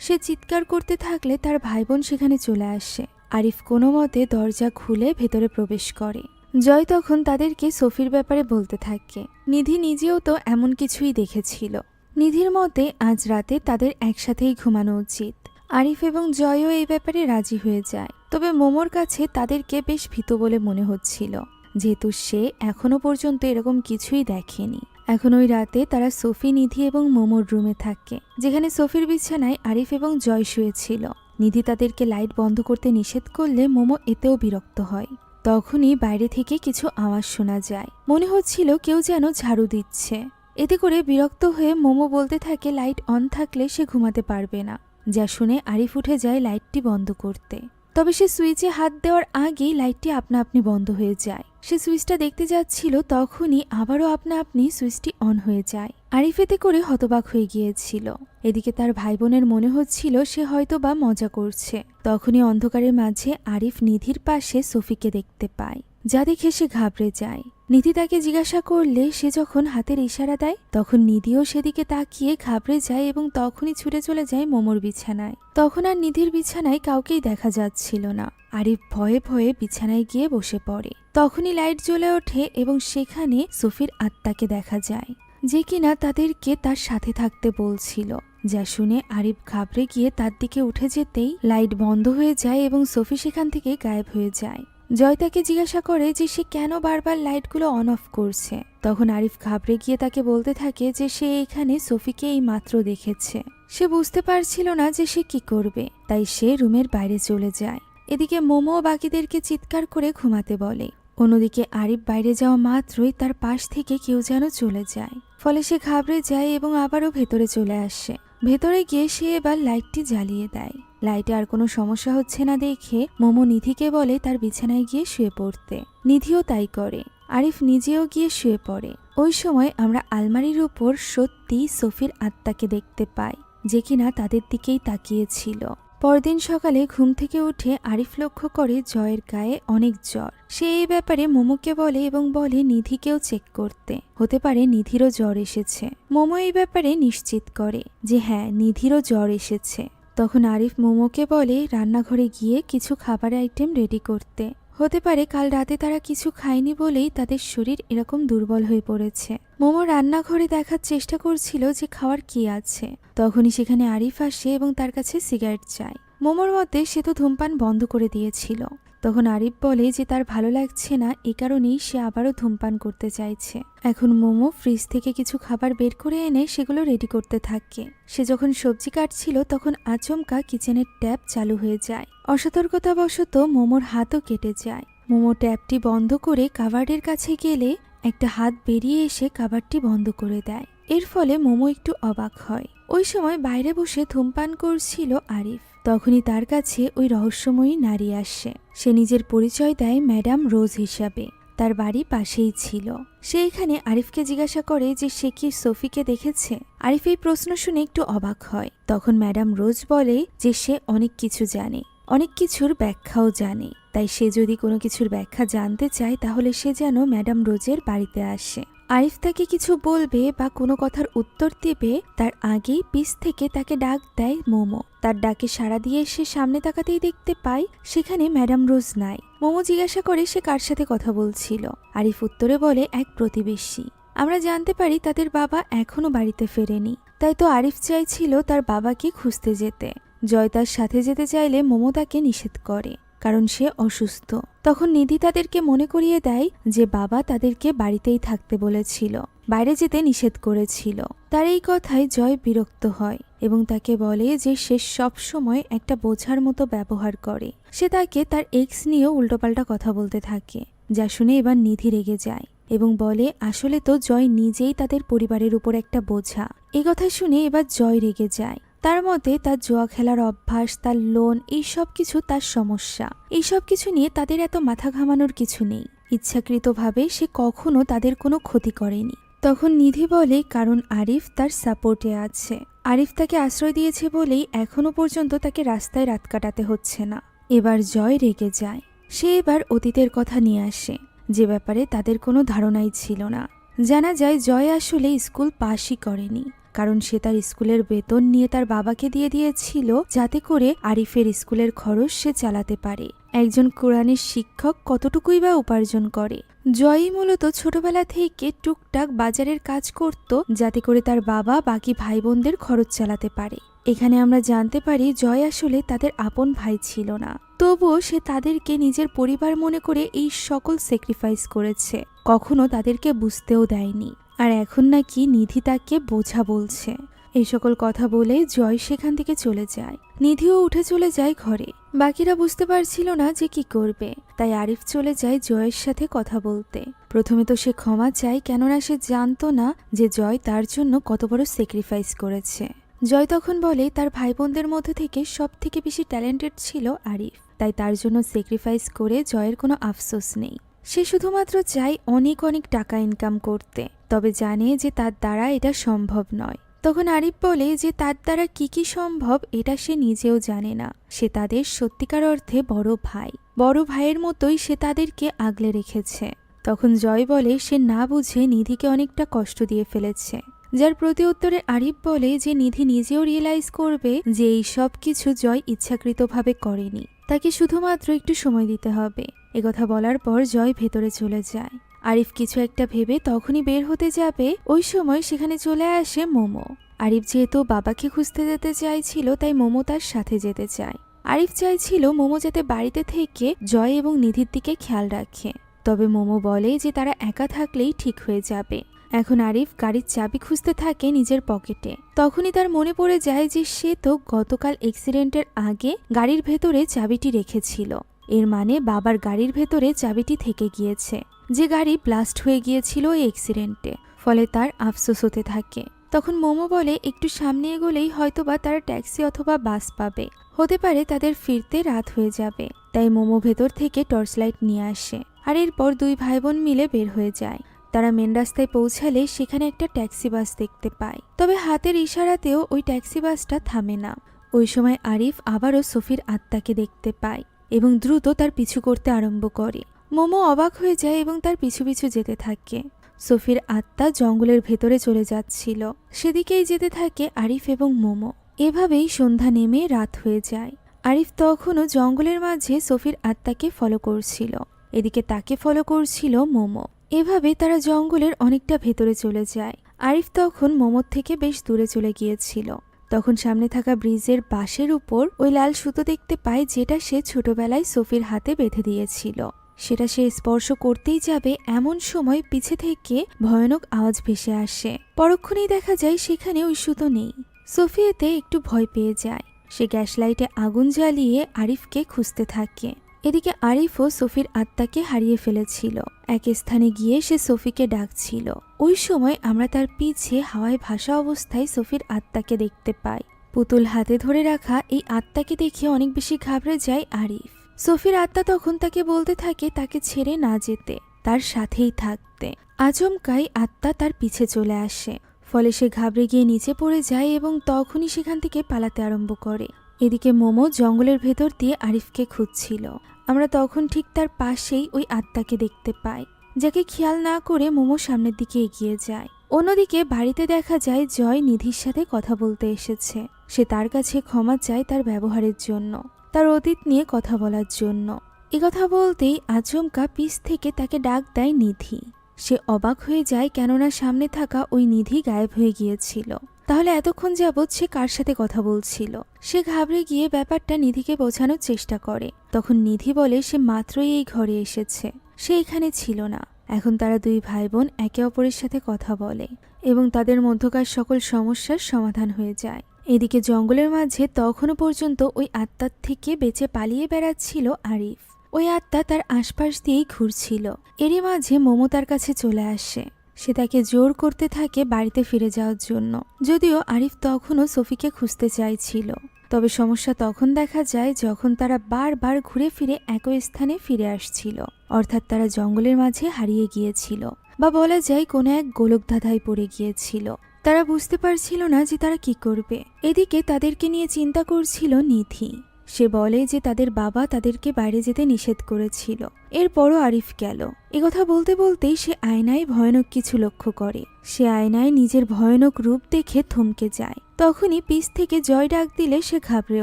সে চিৎকার করতে থাকলে তার ভাই বোন সেখানে চলে আসে। আরিফ কোনো মতে দরজা খুলে ভেতরে প্রবেশ করে। জয় তখন তাদেরকে সোফির ব্যাপারে বলতে থাকে। নিধি নিজেও তো এমন কিছুই দেখেছিল। নিধির মতে আজ রাতে তাদের একসাথেই ঘুমানো উচিত। আরিফ এবং জয়ও এই ব্যাপারে রাজি হয়ে যায়, তবে মোমোর কাছে তাদেরকে বেশ ভীত বলে মনে হচ্ছিল, যেহেতু সে এখনো পর্যন্ত এরকম কিছুই দেখেনি। এখন ওই রাতে তারা সোফি, নিধি এবং মোমোর রুমে থাকে, যেখানে সোফির বিছানায় আরিফ এবং জয় শুয়েছিল। নিধি তাদেরকে লাইট বন্ধ করতে নিষেধ করলে মোমো এতেও বিরক্ত হয়। তখনই বাইরে থেকে কিছু আওয়াজ শোনা যায়, মনে হচ্ছিল কেউ যেন ঝাড়ু দিচ্ছে। এতে করে বিরক্ত হয়ে মোমো বলতে থাকে লাইট অন থাকলে সে ঘুমাতে পারবে না। যা শুনে আরিফ উঠে যায় লাইটটি বন্ধ করতে, তবে সে সুইচে হাত দেওয়ার আগেই লাইটটি আপনা আপনি বন্ধ হয়ে যায়। সে সুইচটা দেখতে যাচ্ছিল, তখনই আবারও আপনা আপনি সুইচটি অন হয়ে যায়। আরিফ এতে করে হতবাক হয়ে গিয়েছিল। এদিকে তার ভাই বোনের মনে হচ্ছিল সে হয়তো বা মজা করছে। তখনই অন্ধকারের মাঝে আরিফ নিধির পাশে সোফিকে দেখতে পায়, যা দেখে সে ঘাবড়ে যায়। নিধি তাকে জিজ্ঞাসা করলে সে যখন হাতের ইশারা দেয়, তখন নিধিও সেদিকে তাকিয়ে ঘাবড়ে যায় এবং তখনই ছুটে চলে যায় মোমোর বিছানায়। তখন আর নিধির বিছানায় কাউকেই দেখা যাচ্ছিল না। আরিফ ভয়ে ভয়ে বিছানায় গিয়ে বসে পড়ে। তখনই লাইট জ্বলে ওঠে এবং সেখানে সোফির আত্মাকে দেখা যায়, যে কিনা তাদেরকে তার সাথে থাকতে বলছিল। যা শুনে আরিফ ঘাবড়ে গিয়ে তার দিকে উঠে যেতেই লাইট বন্ধ হয়ে যায় এবং সোফি সেখান থেকে গায়েব হয়ে যায়। জয় তাকে জিজ্ঞাসা করে যে সে কেন বারবার লাইটগুলো অন অফ করছে। তখন আরিফ ঘাবড়ে গিয়ে তাকে বলতে থাকে যে সে এখানে সোফিকে এই মাত্র দেখেছে। সে বুঝতে পারছিল না যে সে কি করবে, তাই সে রুমের বাইরে চলে যায়। এদিকে মোমো বাকিদেরকে চিৎকার করে ঘুমাতে বলে। অন্যদিকে আরিফ বাইরে যাওয়া মাত্রই তার পাশ থেকে কেউ যেন চলে যায়। ফলে সে ঘাবড়ে যায় এবং আবারও ভেতরে চলে আসে। ভেতরে গিয়ে সে এবার লাইটটি জ্বালিয়ে দেয়। লাইটে আর কোনো সমস্যা হচ্ছে না দেখে মোমো নিধিকে বলে তার বিছানায় গিয়ে শুয়ে পড়তে। নিধিও তাই করে। আরিফ নিজেও গিয়ে শুয়ে পড়ে। ওই সময় আমরা আলমারির উপর সত্যি সোফির আত্মাকে দেখতে পাই, যে কিনা তাদের দিকেই তাকিয়েছিল। পরদিন সকালে ঘুম থেকে উঠে আরিফ লক্ষ্য করে জয়ের গায়ে অনেক জ্বর। সে এই ব্যাপারে মোমোকে বলে এবং বলে নিধিকেও চেক করতে, হতে পারে নিধিরও জ্বর এসেছে। মোমো এই ব্যাপারে নিশ্চিত করে যে হ্যাঁ, নিধিরও জ্বর এসেছে। তখন আরিফ মোমোকে বলে রান্নাঘরে গিয়ে কিছু খাবার আইটেম রেডি করতে, হতে পারে কাল রাতে তারা কিছু খায়নি বলেই তাদের শরীর এরকম দুর্বল হয়ে পড়েছে। মোমো রান্নাঘরে দেখার চেষ্টা করছিল যে খাওয়ার কি আছে। তখনই সেখানে আরিফ আসে এবং তার কাছে সিগারেট চায়। মোমোর মতে সে তো ধূমপান বন্ধ করে দিয়েছিল, তখন আরিফ বলে যে তার ভালো লাগছে না, এ কারণেই সে আবারও ধূমপান করতে চাইছে। এখন মোমো ফ্রিজ থেকে কিছু খাবার বের করে এনে সেগুলো রেডি করতে থাকে। সে যখন সবজি কাটছিল তখন আচমকা কিচেনের ট্যাপ চালু হয়ে যায়। অসতর্কতাবশত মোমোর হাতও কেটে যায়। মোমো ট্যাপটি বন্ধ করে কাভার্ডের কাছে গেলে একটা হাত বেরিয়ে এসে কাভার্ডটি বন্ধ করে দেয়। এর ফলে মোমো একটু অবাক হয়। ওই সময় বাইরে বসে ধূমপান করছিল আরিফ। তখনই তার কাছে ওই রহস্যময়ী নারী আসে। সে নিজের পরিচয় দেয় ম্যাডাম রোজ হিসাবে। তার বাড়ি পাশেই ছিল। সে এখানে আরিফকে জিজ্ঞাসা করে যে সে কি সোফিকে দেখেছে। আরিফ এই প্রশ্ন শুনে একটু অবাক হয়। তখন ম্যাডাম রোজ বলে যে সে অনেক কিছু জানে, অনেক কিছুর ব্যাখ্যাও জানে। তাই সে যদি কোনো কিছুর ব্যাখ্যা জানতে চায় তাহলে সে যেন ম্যাডাম রোজের বাড়িতে আসে। আরিফ তাকে কিছু বলবে বা কোনো কথার উত্তর দেবে তার আগেই পিছ থেকে তাকে ডাক দেয় মোমো। তার ডাকে সাড়া দিয়ে সে সামনে তাকাতেই দেখতে পায় সেখানে ম্যাডাম রোজ নাই। মোমো জিজ্ঞাসা করে সে কার সাথে কথা বলছিল। আরিফ উত্তরে বলে এক প্রতিবেশী। আমরা জানতে পারি তাদের বাবা এখনো বাড়িতে ফেরেনি। তাই তো আরিফ চাইছিল তার বাবাকে খুঁজতে যেতে। জয় তার সাথে যেতে চাইলে মোমো তাকে নিষেধ করে, কারণ সে অসুস্থ। তখন নিধি তাদেরকে মনে করিয়ে দেয় যে বাবা তাদেরকে বাড়িতেই থাকতে বলেছিল, বাইরে যেতে নিষেধ করেছিল। তার এই কথায় জয় বিরক্ত হয় এবং তাকে বলে যে সে সব সময় একটা বোঝার মতো ব্যবহার করে। সে তাকে তার এক্স নিয়েও উল্টোপাল্টা কথা বলতে থাকে, যা শুনে এবার নিধি রেগে যায় এবং বলে আসলে তো জয় নিজেই তাদের পরিবারের উপর একটা বোঝা। এই কথা শুনে এবার জয় রেগে যায়। তার মতে তার জুয়া খেলার অভ্যাস, তার লোন, এই সব কিছু তার সমস্যা। এই সব কিছু নিয়ে তাদের এত মাথা ঘামানোর কিছু নেই। ইচ্ছাকৃতভাবে সে কখনো তাদের কোনো ক্ষতি করেনি। তখন নিধি বলে কারণ আরিফ তার সাপোর্টে আছে। আরিফ তাকে আশ্রয় দিয়েছে বলেই এখনো পর্যন্ত তাকে রাস্তায় রাত কাটাতে হচ্ছে না। এবার জয় রেগে যায়। সে এবার অতীতের কথা নিয়ে আসে, যে ব্যাপারে তাদের কোনো ধারণাই ছিল না। জানা যায় জয় আসলে স্কুল পাশই করেনি, কারণ সে তার স্কুলের বেতন নিয়ে তার বাবাকে দিয়ে দিয়েছিল যাতে করে আরিফের স্কুলের খরচ সে চালাতে পারে। একজন কোরআনের শিক্ষক কতটুকুই বা উপার্জন করে। জয়ই মূলত ছোটবেলা থেকে টুকটাক বাজারের কাজ করত যাতে করে তার বাবা বাকি ভাই বোনদের খরচ চালাতে পারে। এখানে আমরা জানতে পারি জয় আসলে তাদের আপন ভাই ছিল না, তবুও সে তাদেরকে নিজের পরিবার মনে করে এই সকল স্যাক্রিফাইস করেছে। কখনো তাদেরকে বুঝতেও দেয়নি। আর এখন নাকি নিধি তাকে বোঝা বলছে। এই সকল কথা বলে জয় সেখান থেকে চলে যায়। নিধিও উঠে চলে যায় ঘরে। বাকিরা বুঝতে পারছিল না যে কি করবে, তাই আরিফ চলে যায় জয়ের সাথে কথা বলতে। প্রথমে তো সে ক্ষমা চায়, কেননা সে জানতো না যে জয় তার জন্য কত বড় স্যাক্রিফাইস করেছে। জয় তখন বলে তার ভাই বোনদের মধ্যে থেকে সব থেকে বেশি ট্যালেন্টেড ছিল আরিফ, তাই তার জন্য স্যাক্রিফাইস করে জয়ের কোনো আফসোস নেই। সে শুধুমাত্র চায় অনেক অনেক টাকা ইনকাম করতে, তবে জানে যে তার দ্বারা এটা সম্ভব নয়। তখন আরিফ বলে যে তার দ্বারা কি কি সম্ভব এটা সে নিজেও জানে না। সে তাদের সত্যিকার অর্থে বড় ভাই, বড় ভাইয়ের মতোই সে তাদেরকে আগলে রেখেছে। তখন জয় বলে সে না বুঝে নিধিকে অনেকটা কষ্ট দিয়ে ফেলেছে, যার প্রতি উত্তরে আরিফ বলে যে নিধি নিজেও রিয়েলাইজ করবে যে এই সব কিছু জয় ইচ্ছাকৃতভাবে করেনি, তাকে শুধুমাত্র একটু সময় দিতে হবে। একথা বলার পর জয় ভেতরে চলে যায়। আরিফ কিছু একটা ভেবে তখনই বের হতে যাবে, ওই সময় সেখানে চলে আসে মোমো। আরিফ যেহেতু বাবাকে খুঁজতে যেতে চাইছিল তাই মোমো তার সাথে যেতে চায়। আরিফ চাইছিল মোমো যাতে বাড়িতে থেকে জয় এবং নিধির দিকে খেয়াল রাখে, তবে মোমো বলে যে তারা একা থাকলেই ঠিক হয়ে যাবে। এখন আরিফ গাড়ির চাবি খুঁজতে থাকে নিজের পকেটে। তখনই তার মনে পড়ে যায় যে সে তো গতকাল অ্যাক্সিডেন্টের আগে গাড়ির ভেতরে চাবিটি রেখেছিল। এর মানে বাবার গাড়ির ভেতরে চাবিটি থেকে গিয়েছে, যে গাড়ি ব্লাস্ট হয়ে গিয়েছিল এই অ্যাক্সিডেন্টে। ফলে তার আফসোস হতে থাকে। তখন মোমো বলে একটু সামনে এগোলেই হয়তোবা তারা ট্যাক্সি অথবা বাস পাবে, হতে পারে তাদের ফিরতে রাত হয়ে যাবে। তাই মোমো ভেতর থেকে টর্চ লাইট নিয়ে আসে, আর এরপর দুই ভাই বোন মিলে বের হয়ে যায়। তারা মেন রাস্তায় পৌঁছালে সেখানে একটা ট্যাক্সি বাস দেখতে পায়, তবে হাতের ইশারাতেও ওই ট্যাক্সি বাসটা থামে না। ওই সময় আরিফ আবারও সোফির আত্মাকে দেখতে পায় এবং দ্রুত তার পিছু করতে আরম্ভ করে। মোমো অবাক হয়ে যায় এবং তার পিছু পিছু যেতে থাকে। সোফির আত্মা জঙ্গলের ভেতরে চলে যাচ্ছিল, সেদিকেই যেতে থাকে আরিফ এবং মোমো। এভাবেই সন্ধ্যা নেমে রাত হয়ে যায়। আরিফ তখনও জঙ্গলের মাঝে সোফির আত্মাকে ফলো করছিল, এদিকে তাকে ফলো করছিল মোমো। এভাবে তারা জঙ্গলের অনেকটা ভেতরে চলে যায়। আরিফ তখন মোমোর থেকে বেশ দূরে চলে গিয়েছিল। তখন সামনে থাকা ব্রিজের বাঁশের উপর ওই লাল সুতো দেখতে পায়, যেটা সে ছোটবেলায় সোফির হাতে বেঁধে দিয়েছিল। সেটা সে স্পর্শ করতেই যাবে, এমন সময় পিছে থেকে ভয়ানক আওয়াজ ভেসে আসে। পরক্ষণেই দেখা যায় সেখানে ওই সুতো নেই। সোফি এতে একটু ভয় পেয়ে যায়। সে গ্যাস লাইটে আগুন জ্বালিয়ে আরিফকে খুঁজতে থাকে। এদিকে আরিফও সোফির আত্মাকে হারিয়ে ফেলেছিল। এক স্থানে গিয়ে সে সোফিকে ডাকছিল। ওই সময় আমরা তার পিছে হাওয়ায় ভাসা অবস্থায় সোফির আত্মাকে দেখতে পাই। পুতুল হাতে ধরে রাখা এই আত্মাকে দেখে অনেক বেশি ঘাবড়ে যায় আরিফ। সোফির আত্মা তখন তাকে বলতে থাকে তাকে ছেড়ে না যেতে, তার সাথেই থাকতে। আচমকাই আত্মা তার পিছে চলে আসে। ফলে সে ঘাবড়ে গিয়ে নিচে পড়ে যায় এবং তখনই সেখান থেকে পালাতে আরম্ভ করে। এদিকে মোমো জঙ্গলের ভেতর দিয়ে আরিফকে খুঁজছিল। আমরা তখন ঠিক তার পাশেই ওই আত্মাকে দেখতে পাই, যাকে খেয়াল না করে মোমো সামনের দিকে এগিয়ে যায়। অন্যদিকে বাড়িতে দেখা যায় জয় নিধির সাথে কথা বলতে এসেছে। সে তার কাছে ক্ষমা চায় তার ব্যবহারের জন্য, তার অতীত নিয়ে কথা বলার জন্য। এ কথা বলতেই আচমকা পিছ থেকে তাকে ডাক দেয় নিধি। সে অবাক হয়ে যায়, কেননা সামনে থাকা ওই নিধি গায়েব হয়ে গিয়েছিল। তাহলে এতক্ষণ যাবৎ সে কার সাথে কথা বলছিল? সে ঘাবড়ে গিয়ে ব্যাপারটা নিধিকে বোঝানোর চেষ্টা করে। তখন নিধি বলে সে মাত্রই এই ঘরে এসেছে, সে এখানে ছিল না। এখন তারা দুই ভাই বোন একে অপরের সাথে কথা বলে এবং তাদের মধ্যকার সকল সমস্যার সমাধান হয়ে যায়। এদিকে জঙ্গলের মাঝে তখনও পর্যন্ত ওই আত্মার থেকে বেঁচে পালিয়ে বেড়াচ্ছিল আরিফ। ওই আত্মা তার আশপাশ দিয়েই ঘুরছিল। এরই মাঝে মোমো তার কাছে চলে আসে। সে তাকে জোর করতে থাকে বাড়িতে ফিরে যাওয়ার জন্য, যদিও আরিফ তখনও সোফিকে খুঁজতে চাইছিল। তবে সমস্যা তখন দেখা যায় যখন তারা বারবার ঘুরে ফিরে একই স্থানে ফিরে আসছিল, অর্থাৎ তারা জঙ্গলের মাঝে হারিয়ে গিয়েছিল, বা বলা যায় কোনো এক গোলকধাঁধায় পড়ে গিয়েছিল। তারা বুঝতে পারছিল না যে তারা কি করবে। এদিকে তাদেরকে নিয়ে চিন্তা করছিল নিধি। সে বলে যে তাদের বাবা তাদেরকে বাইরে যেতে নিষেধ করেছিল। এরপরও আরিফ গেল। একথা বলতে বলতেই সে আয়নায় ভয়ানক কিছু লক্ষ্য করে। সে আয়নায় নিজের ভয়ানক রূপ দেখে থমকে যায়। তখনই পিছ থেকে জয় ডাক দিলে সে ঘাবড়ে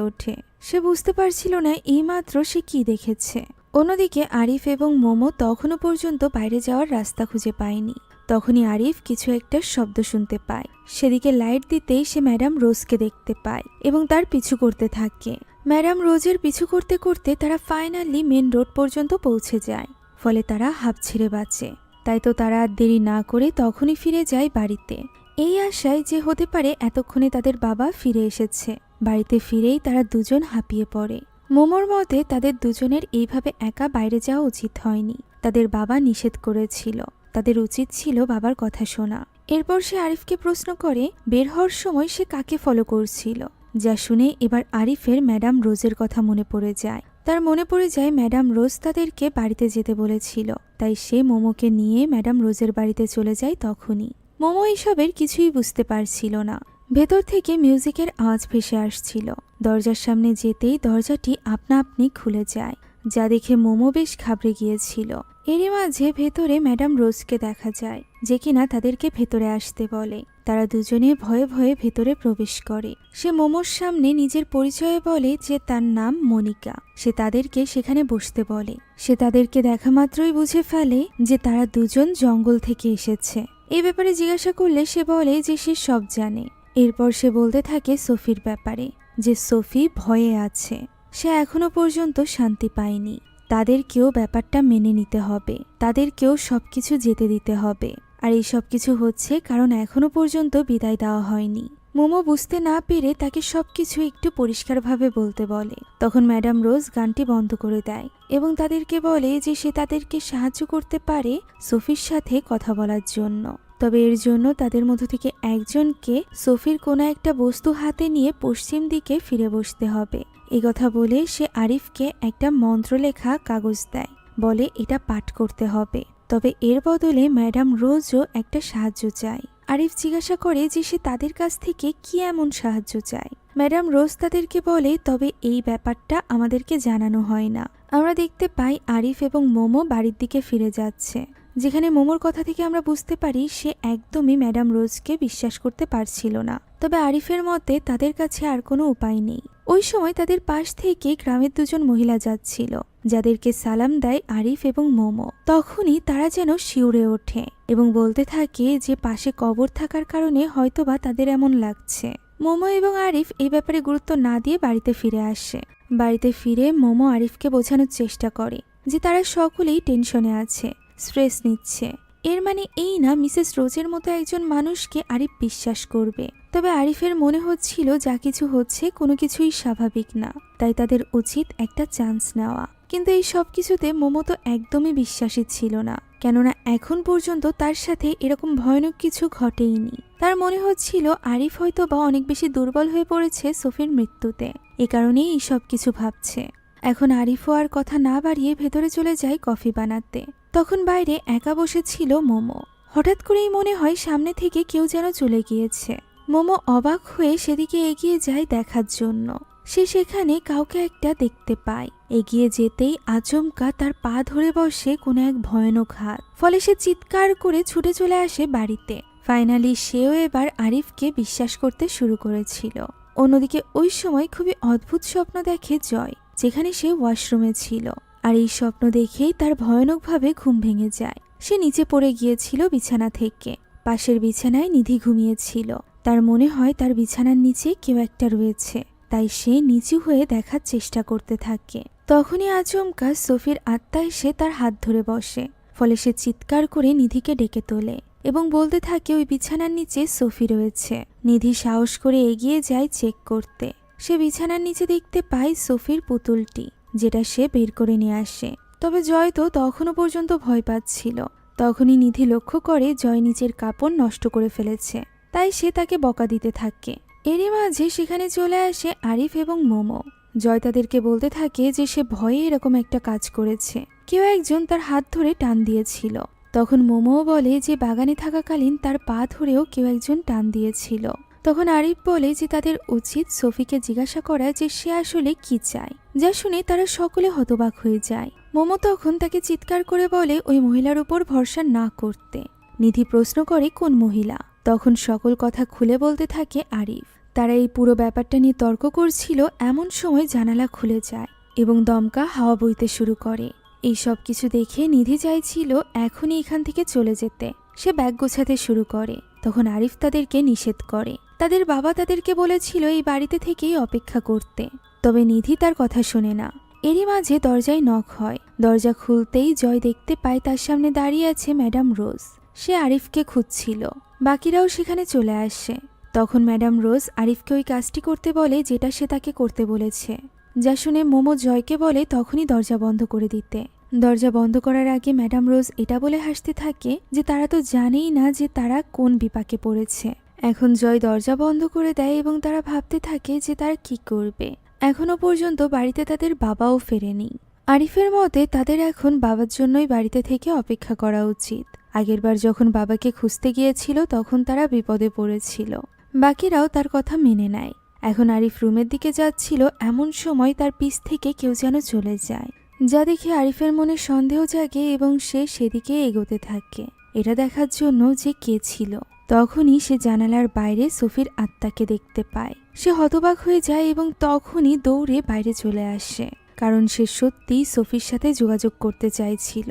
ওঠে। সে বুঝতে পারছিল না এইমাত্র সে কি দেখেছে। অন্যদিকে আরিফ এবং মোমো তখনও পর্যন্ত বাইরে যাওয়ার রাস্তা খুঁজে পায়নি। তখনই আরিফ কিছু একটা শব্দ শুনতে পায়। সেদিকে লাইট দিতেই সে ম্যাডাম রোজকে দেখতে পায় এবং তার পিছু করতে থাকে। ম্যাডাম রোজের পিছু করতে করতে তারা ফাইনালি মেন রোড পর্যন্ত পৌঁছে যায়। ফলে তারা হাঁপ ছেড়ে বাঁচে। তাই তো তারা আর দেরি না করে তখনই ফিরে যায় বাড়িতে, এই আশায় যে হতে পারে এতক্ষণে তাদের বাবা ফিরে এসেছে। বাড়িতে ফিরেই তারা দুজন হাঁপিয়ে পড়ে। মোমোর মতে তাদের দুজনের এইভাবে একা বাইরে যাওয়া উচিত হয়নি। তাদের বাবা নিষেধ করেছিল, তাদের উচিত ছিল বাবার কথা শোনা। এরপর সে আরিফকে প্রশ্ন করে বের হওয়ার সময় সে কাকে ফলো করছিল, যা শুনে এবার আরিফের ম্যাডাম রোজের কথা মনে পড়ে যায়। তার মনে পড়ে যায় ম্যাডাম রোজ তাদেরকে বাড়িতে যেতে বলেছিল। তাই সে মোমোকে নিয়ে ম্যাডাম রোজের বাড়িতে চলে যায়। তখনই মোমো এসবের কিছুই বুঝতে পারছিল না। ভেতর থেকে মিউজিকের আওয়াজ ভেসে আসছিল। দরজার সামনে যেতেই দরজাটি আপনা আপনি খুলে যায়, যা দেখে মোমো বেশ ঘাবড়ে গিয়েছিল। এরই মাঝে ভেতরে ম্যাডাম রোজকে দেখা যায়, যে কিনা তাদেরকে ভেতরে আসতে বলে। তারা দুজনে ভয়ে ভয়ে ভেতরে প্রবেশ করে। সে মোমোর সামনে নিজের পরিচয় বলে যে তার নাম মনিকা। সে তাদেরকে সেখানে বসতে বলে। সে তাদেরকে দেখা মাত্রই বুঝে ফেলে যে তারা দুজন জঙ্গল থেকে এসেছে। এই ব্যাপারে জিজ্ঞাসা করলে সে বলে যে সে সব জানে। এরপর সে বলতে থাকে সোফির ব্যাপারে, যে সোফি ভয়ে আছে, সে এখনো পর্যন্ত শান্তি পায়নি। তাদেরকেও ব্যাপারটা মেনে নিতে হবে, তাদেরকেও সবকিছু যেতে দিতে হবে। আর এই সবকিছু হচ্ছে কারণ এখনো পর্যন্ত বিদায় দেওয়া হয়নি। মোমো বুঝতে না পেরে তাকে সবকিছু একটু পরিষ্কারভাবে বলতে বলে। তখন ম্যাডাম রোজ গানটি বন্ধ করে দেয় এবং তাদেরকে বলে যে সে তাদেরকে সাহায্য করতে পারে সোফির সাথে কথা বলার জন্য। তবে এর জন্য তাদের মধ্য থেকে একজনকে সোফির কোনো একটা বস্তু হাতে নিয়ে পশ্চিম দিকে ফিরে বসতে হবে। এই কথা বলে সে আরিফকে একটা মন্ত্রলেখা কাগজ দেয়, বলে এটা পাঠ করতে হবে। তবে এর বদলে ম্যাডাম রোজও একটা সাহায্য চায়। আরিফ জিজ্ঞাসা করে যে সে তাদের কাছ থেকে কি এমন সাহায্য চায়। ম্যাডাম রোজ তাদেরকে বলে তবে এই ব্যাপারটা আমাদেরকে জানানো হয় না। আমরা দেখতে পাই আরিফ এবং মোমো বাড়ির দিকে ফিরে যাচ্ছে, যেখানে মোমোর কথা থেকে আমরা বুঝতে পারি সে একদমই ম্যাডাম রোজকে বিশ্বাস করতে পারছিল না। তবে আরিফের মতে তাদের কাছে আর কোনো উপায় নেই। ওই সময় তাদের পাশ থেকে গ্রামের দুজন মহিলা যাচ্ছিল, যাদেরকে সালাম দেয় আরিফ এবং মোমো। তখনই তারা যেন শিউরে ওঠে এবং বলতে থাকে যে পাশে কবর থাকার কারণে হয়তোবা তাদের এমন লাগছে। মোমো এবং আরিফ এই ব্যাপারে গুরুত্ব না দিয়ে বাড়িতে ফিরে আসে। বাড়িতে ফিরে মোমো আরিফকে বোঝানোর চেষ্টা করে যে তারা সকলেই টেনশনে আছে, স্ট্রেস নিচ্ছে। এর মানে এই না মিসেস রোজের মতো একজন মানুষকে আরিফ বিশ্বাস করবে। তবে আরিফের মনে হচ্ছিল যা কিছু হচ্ছে কোনো কিছুই স্বাভাবিক না, তাই তাদের উচিত একটা চান্স নেওয়া। কিন্তু এই সব কিছুতে মোমো তো একদমই বিশ্বাসী ছিল না, কেননা এখন পর্যন্ত তার সাথে এরকম ভয়ানক কিছু ঘটেইনি। তার মনে হচ্ছিল আরিফ হয়তো বা অনেক বেশি দুর্বল হয়ে পড়েছে সোফির মৃত্যুতে, এ কারণেই এই সব কিছু ভাবছে। এখন আরিফও আর কথা না বাড়িয়ে ভেতরে চলে যায় কফি বানাতে। তখন বাইরে একা বসেছিল মোমো। হঠাৎ করেই মনে হয় সামনে থেকে কেউ যেন চলে গিয়েছে। মোমো অবাক হয়ে সেদিকে এগিয়ে যায় দেখার জন্য। সে সেখানে কাউকে একটা দেখতে পায়। এগিয়ে যেতেই আচমকা তার পা ধরে বসে কোনো এক ভয়ানক হাত। ফলে সে চিৎকার করে ছুটে চলে আসে বাড়িতে। ফাইনালি সেও এবার আরিফকে বিশ্বাস করতে শুরু করেছিল। অন্যদিকে ওই সময় খুবই অদ্ভুত স্বপ্ন দেখে জয়, যেখানে সে ওয়াশরুমে ছিল। আর এই স্বপ্ন দেখেই তার ভয়ানকভাবে ঘুম ভেঙে যায়। সে নিচে পড়ে গিয়েছিল বিছানা থেকে। পাশের বিছানায় নিধি ঘুমিয়েছিল। তার মনে হয় তার বিছানার নিচে কেউ একটা রয়েছে, তাই সে নিচু হয়ে দেখার চেষ্টা করতে থাকে। তখনই আচমকা সোফির আত্মা এসে তার হাত ধরে বসে। ফলে সে চিৎকার করে নিধিকে ডেকে তোলে এবং বলতে থাকে ওই বিছানার নিচে সোফি রয়েছে। নিধি সাহস করে এগিয়ে যায় চেক করতে। সে বিছানার নিচে দেখতে পায় সোফির পুতুলটি, যেটা সে বের করে নিয়ে আসে। তবে জয় তো তখনও পর্যন্ত ভয় পাচ্ছিল। তখনই নিধি লক্ষ্য করে জয় নিচের কাপড় নষ্ট করে ফেলেছে, তাই সে তাকে বকা দিতে থাকে। এরই মাঝে সেখানে চলে আসে আরিফ এবং মোমো। জয় তাদেরকে বলতে থাকে যে সে ভয়ে এরকম একটা কাজ করেছে, কেউ একজন তার হাত ধরে টান দিয়েছিল। তখন মোমোও বলে যে বাগানে থাকাকালীন তার পা ধরেও কেউ একজন টান দিয়েছিল। তখন আরিফ বলে যে তাদের উচিত সোফিকে জিজ্ঞাসা করা যে সে আসলে কি চায়, যা শুনে তারা সকলে হতবাক হয়ে যায়। মোমো তখন তাকে চিৎকার করে বলে ওই মহিলার উপর ভরসা না করতে। নিধি প্রশ্ন করে কোন মহিলা। তখন সকল কথা খুলে বলতে থাকে আরিফ। তারা এই পুরো ব্যাপারটা নিয়ে তর্ক করছিল, এমন সময় জানালা খুলে যায় এবং দমকা হাওয়া বইতে শুরু করে। এই সব কিছু দেখে নিধি চাইছিল এখনই এখান থেকে চলে যেতে। সে ব্যাগ গোছাতে শুরু করে। তখন আরিফ তাদেরকে নিষেধ করে। তাদের বাবা তাদেরকে বলেছিল এই বাড়িতে থেকেই অপেক্ষা করতে, তবে নিধি তার কথা শোনে না। এরই মাঝে দরজায় নক হয়। দরজা খুলতেই জয় দেখতে পায় তার সামনে দাঁড়িয়ে আছে ম্যাডাম রোজ। সে আরিফকে খুঁজছিল। বাকিরাও সেখানে চলে আসে। তখন ম্যাডাম রোজ আরিফকে ওই কাজটি করতে বলে যেটা সে তাকে করতে বলেছে, যা শুনে মোমো জয়কে বলে তখনই দরজা বন্ধ করে দিতে। দরজা বন্ধ করার আগে ম্যাডাম রোজ এটা বলে হাসতে থাকে যে তারা তো জানেই না যে তারা কোন বিপাকে পড়েছে। এখন জয় দরজা বন্ধ করে দেয় এবং তারা ভাবতে থাকে যে তারা কি করবে। এখনো পর্যন্ত বাড়িতে তাদের বাবাও ফেরেনি। আরিফের মতে তাদের এখন বাবার জন্যই বাড়িতে থেকে অপেক্ষা করা উচিত। আগেরবার যখন বাবাকে খুঁজতে গিয়েছিল তখন তারা বিপদে পড়েছিল। বাকিরাও তার কথা মেনে নেয়। এখন আরিফ রুমের দিকে যাচ্ছিল, এমন সময় তার পিছ থেকে কেউ যেন চলে যায়, যা দেখে আরিফের মনে সন্দেহ জাগে এবং সে সেদিকে এগোতে থাকে এটা দেখার জন্য যে কে ছিল। তখনই সে জানালার বাইরে সোফির আত্মাকে দেখতে পায়। সে হতবাক হয়ে যায় এবং তখনই দৌড়ে বাইরে চলে আসে, কারণ সে সত্যিই সোফির সাথে যোগাযোগ করতে চাইছিল।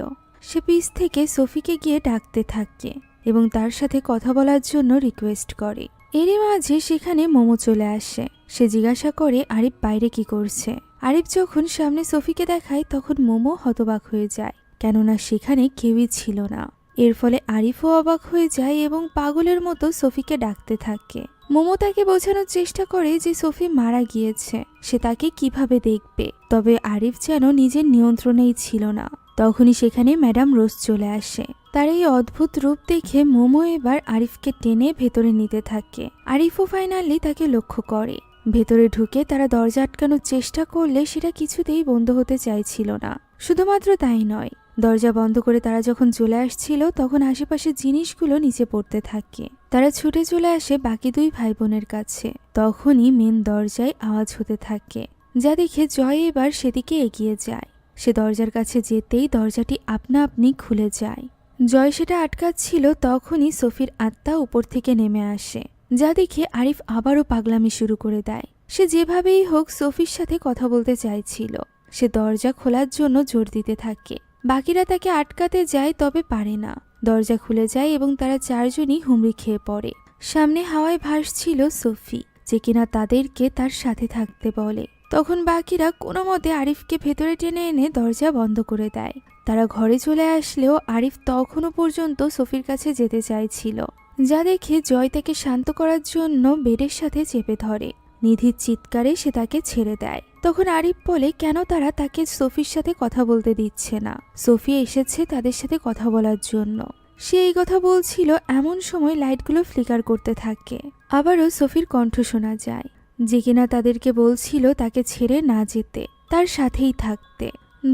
সে পিছ থেকে সোফিকে গিয়ে ডাকতে থাকে এবং তার সাথে কথা বলার জন্য রিকোয়েস্ট করে। এরই মাঝে সেখানে মোমো চলে আসে। সে জিজ্ঞাসা করে আরিফ বাইরে কি করছে। আরিফ যখন সামনে সোফিকে দেখায় তখন মোমো হতবাক হয়ে যায়, কেননা সেখানে কেউই ছিল না। এর ফলে আরিফও অবাক হয়ে যায় এবং পাগলের মতো সোফিকে ডাকতে থাকে। মোমো তাকে বোঝানোর চেষ্টা করে যে সোফি মারা গিয়েছে, সে তাকে কিভাবে দেখবে। তবে আরিফ যেন নিজের নিয়ন্ত্রণেই ছিল না। তখনই সেখানে ম্যাডাম রোজ চলে আসে। তার এই অদ্ভুত রূপ দেখে মোমো এবার আরিফকে টেনে ভেতরে নিতে থাকে। আরিফও ফাইনালি তাকে লক্ষ্য করে। ভেতরে ঢুকে তারা দরজা আটকানোর চেষ্টা করলে সেটা কিছুতেই বন্ধ হতে চাইছিল না। শুধুমাত্র তাই নয়, দরজা বন্ধ করে তারা যখন চলে আসছিল তখন আশেপাশের জিনিসগুলো নিচে পড়তে থাকে। তারা ছুটে চলে আসে বাকি দুই ভাই বোনের কাছে। তখনই মেন দরজায় আওয়াজ হতে থাকে, যা দেখে জয় এবার সেদিকে এগিয়ে যায়। সে দরজার কাছে যেতেই দরজাটি আপনা আপনি খুলে যায়। জয় সেটা আটকাচ্ছিল, তখনই সোফির আত্মা উপর থেকে নেমে আসে, যা দেখে আরিফ আবারও পাগলামি শুরু করে দেয়। সে যেভাবেই হোক সোফির সাথে কথা বলতে চাইছিল। সে দরজা খোলার জন্য জোর দিতে থাকে। বাকিরা তাকে আটকাতে যায়, তবে পারে না। দরজা খুলে যায় এবং তারা চারজনই হুমড়ি খেয়ে পড়ে। সামনে হাওয়ায় ভাসছিল সোফি, যে কিনা তাদেরকে তার সাথে থাকতে বলে। তখন বাকিরা কোনো মতে আরিফকে ভেতরে টেনে এনে দরজা বন্ধ করে দেয়। তারা ঘরে চলে আসলেও আরিফ তখনও পর্যন্ত সোফির কাছে যেতে চাইছিল, যা দেখে জয় তাকে শান্ত করার জন্য বেডের সাথে চেপে ধরে। নিধির চিৎকারে সে তাকে ছেড়ে দেয়। তখন আরিফ বলে কেন তারা তাকে সোফির সাথে কথা বলতে দিচ্ছে না, সোফি এসেছে তাদের সাথে কথা বলার জন্য। সে এই কথা বলছিল এমন সময় লাইটগুলো ফ্লিকার করতে থাকে। আবারও সোফির কণ্ঠ শোনা যায়, যে কিনা তাদেরকে বলছিল তাকে ছেড়ে না যেতে, তার সাথেই থাকতে।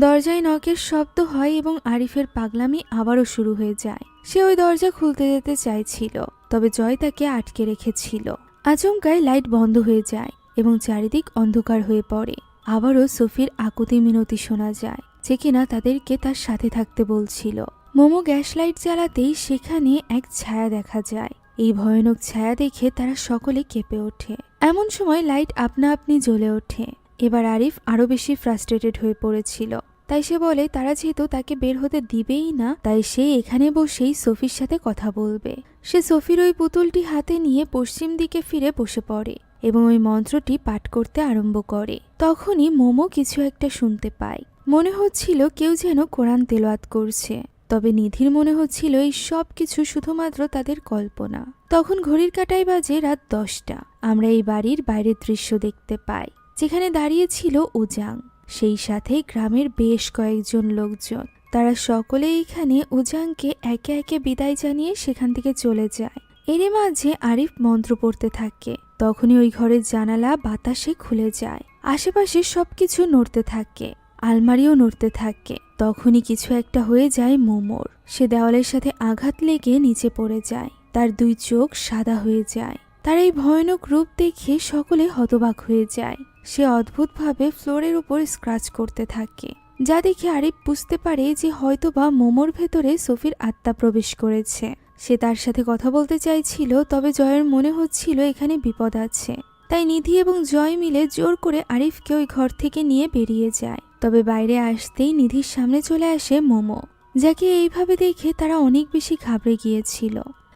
দরজায় নকের শব্দ হয় এবং আরিফের পাগলামি আবারও শুরু হয়ে যায়। সে ওই দরজা খুলতে যেতে চাইছিল, তবে জয় তাকে আটকে রেখেছিল। আচমকাই লাইট বন্ধ হয়ে যায় এবং চারিদিক অন্ধকার হয়ে পড়ে। আবারও সোফির আকুতি মিনতি শোনা যায়, যে কিনা তাদেরকে তার সাথে থাকতে বলছিল। মোমো গ্যাস লাইট জ্বালাতেই সেখানে এক ছায়া দেখা যায়। এই ভয়ানক ছায়া দেখে তারা সকলে কেঁপে ওঠে। এমন সময় লাইট আপনা আপনি জ্বলে ওঠে। এবার আরিফ আরো বেশি ফ্রাস্ট্রেটেড হয়ে পড়েছিল, তাই সে বলে তারা যেহেতু তাকে বের হতে দিবেই না, তাই সে এখানে বসেই সোফির সাথে কথা বলবে। সে সোফির ওই পুতুলটি হাতে নিয়ে পশ্চিম দিকে ফিরে বসে পড়ে এবং ওই মন্ত্রটি পাঠ করতে আরম্ভ করে। তখনই মোমো কিছু একটা শুনতে পায়। মনে হচ্ছিল কেউ যেন কোরআন তেলাওয়াত করছে, তবে নিধির মনে হচ্ছিল এই সব কিছু শুধুমাত্র তাদের কল্পনা। তখন ঘড়ির কাঁটায় বাজে রাত 10টা। আমরা এই বাড়ির বাইরের দৃশ্য দেখতে পাই, যেখানে দাঁড়িয়ে ছিল উজাং, সেই সাথে গ্রামের বেশ কয়েকজন লোকজন। তারা সকলে এখানে উজাংকে একে একে বিদায় জানিয়ে সেখান থেকে চলে যায়। এরই মাঝে আরিফ মন্ত্র পড়তে থাকে। তখনই ওই ঘরের জানালা বাতাসে খুলে যায়, আশেপাশে সবকিছু নড়তে থাকে, আলমারিও নড়তে থাকে। তখনই কিছু একটা হয়ে যায় মোমোর। সে দেওয়ালের সাথে আঘাত লেগে নিচে পড়ে যায়। তার 2 চোখ সাদা হয়ে যায়। তার এই ভয়ানক রূপ দেখে সকলে হতবাক হয়ে যায়। সে অদ্ভুতভাবে ফ্লোরের উপর স্ক্র্যাচ করতে থাকে, যা দেখে আরিফ বুঝতে পারে যে হয়তোবা মোমোর ভেতরে সোফির আত্মা প্রবেশ করেছে। সে তার সাথে কথা বলতে চাইছিল, তবে জয়ের মনে হচ্ছিল এখানে বিপদ আছে। তাই নিধি এবং জয় মিলে জোর করে আরিফকে ওই ঘর থেকে নিয়ে বেরিয়ে যায়। তবে বাইরে আসতেই নিধির সামনে চলে আসে মোমো, যাকে এইভাবে দেখে তারা অনেক বেশি ঘাবড়ে গিয়েছিল।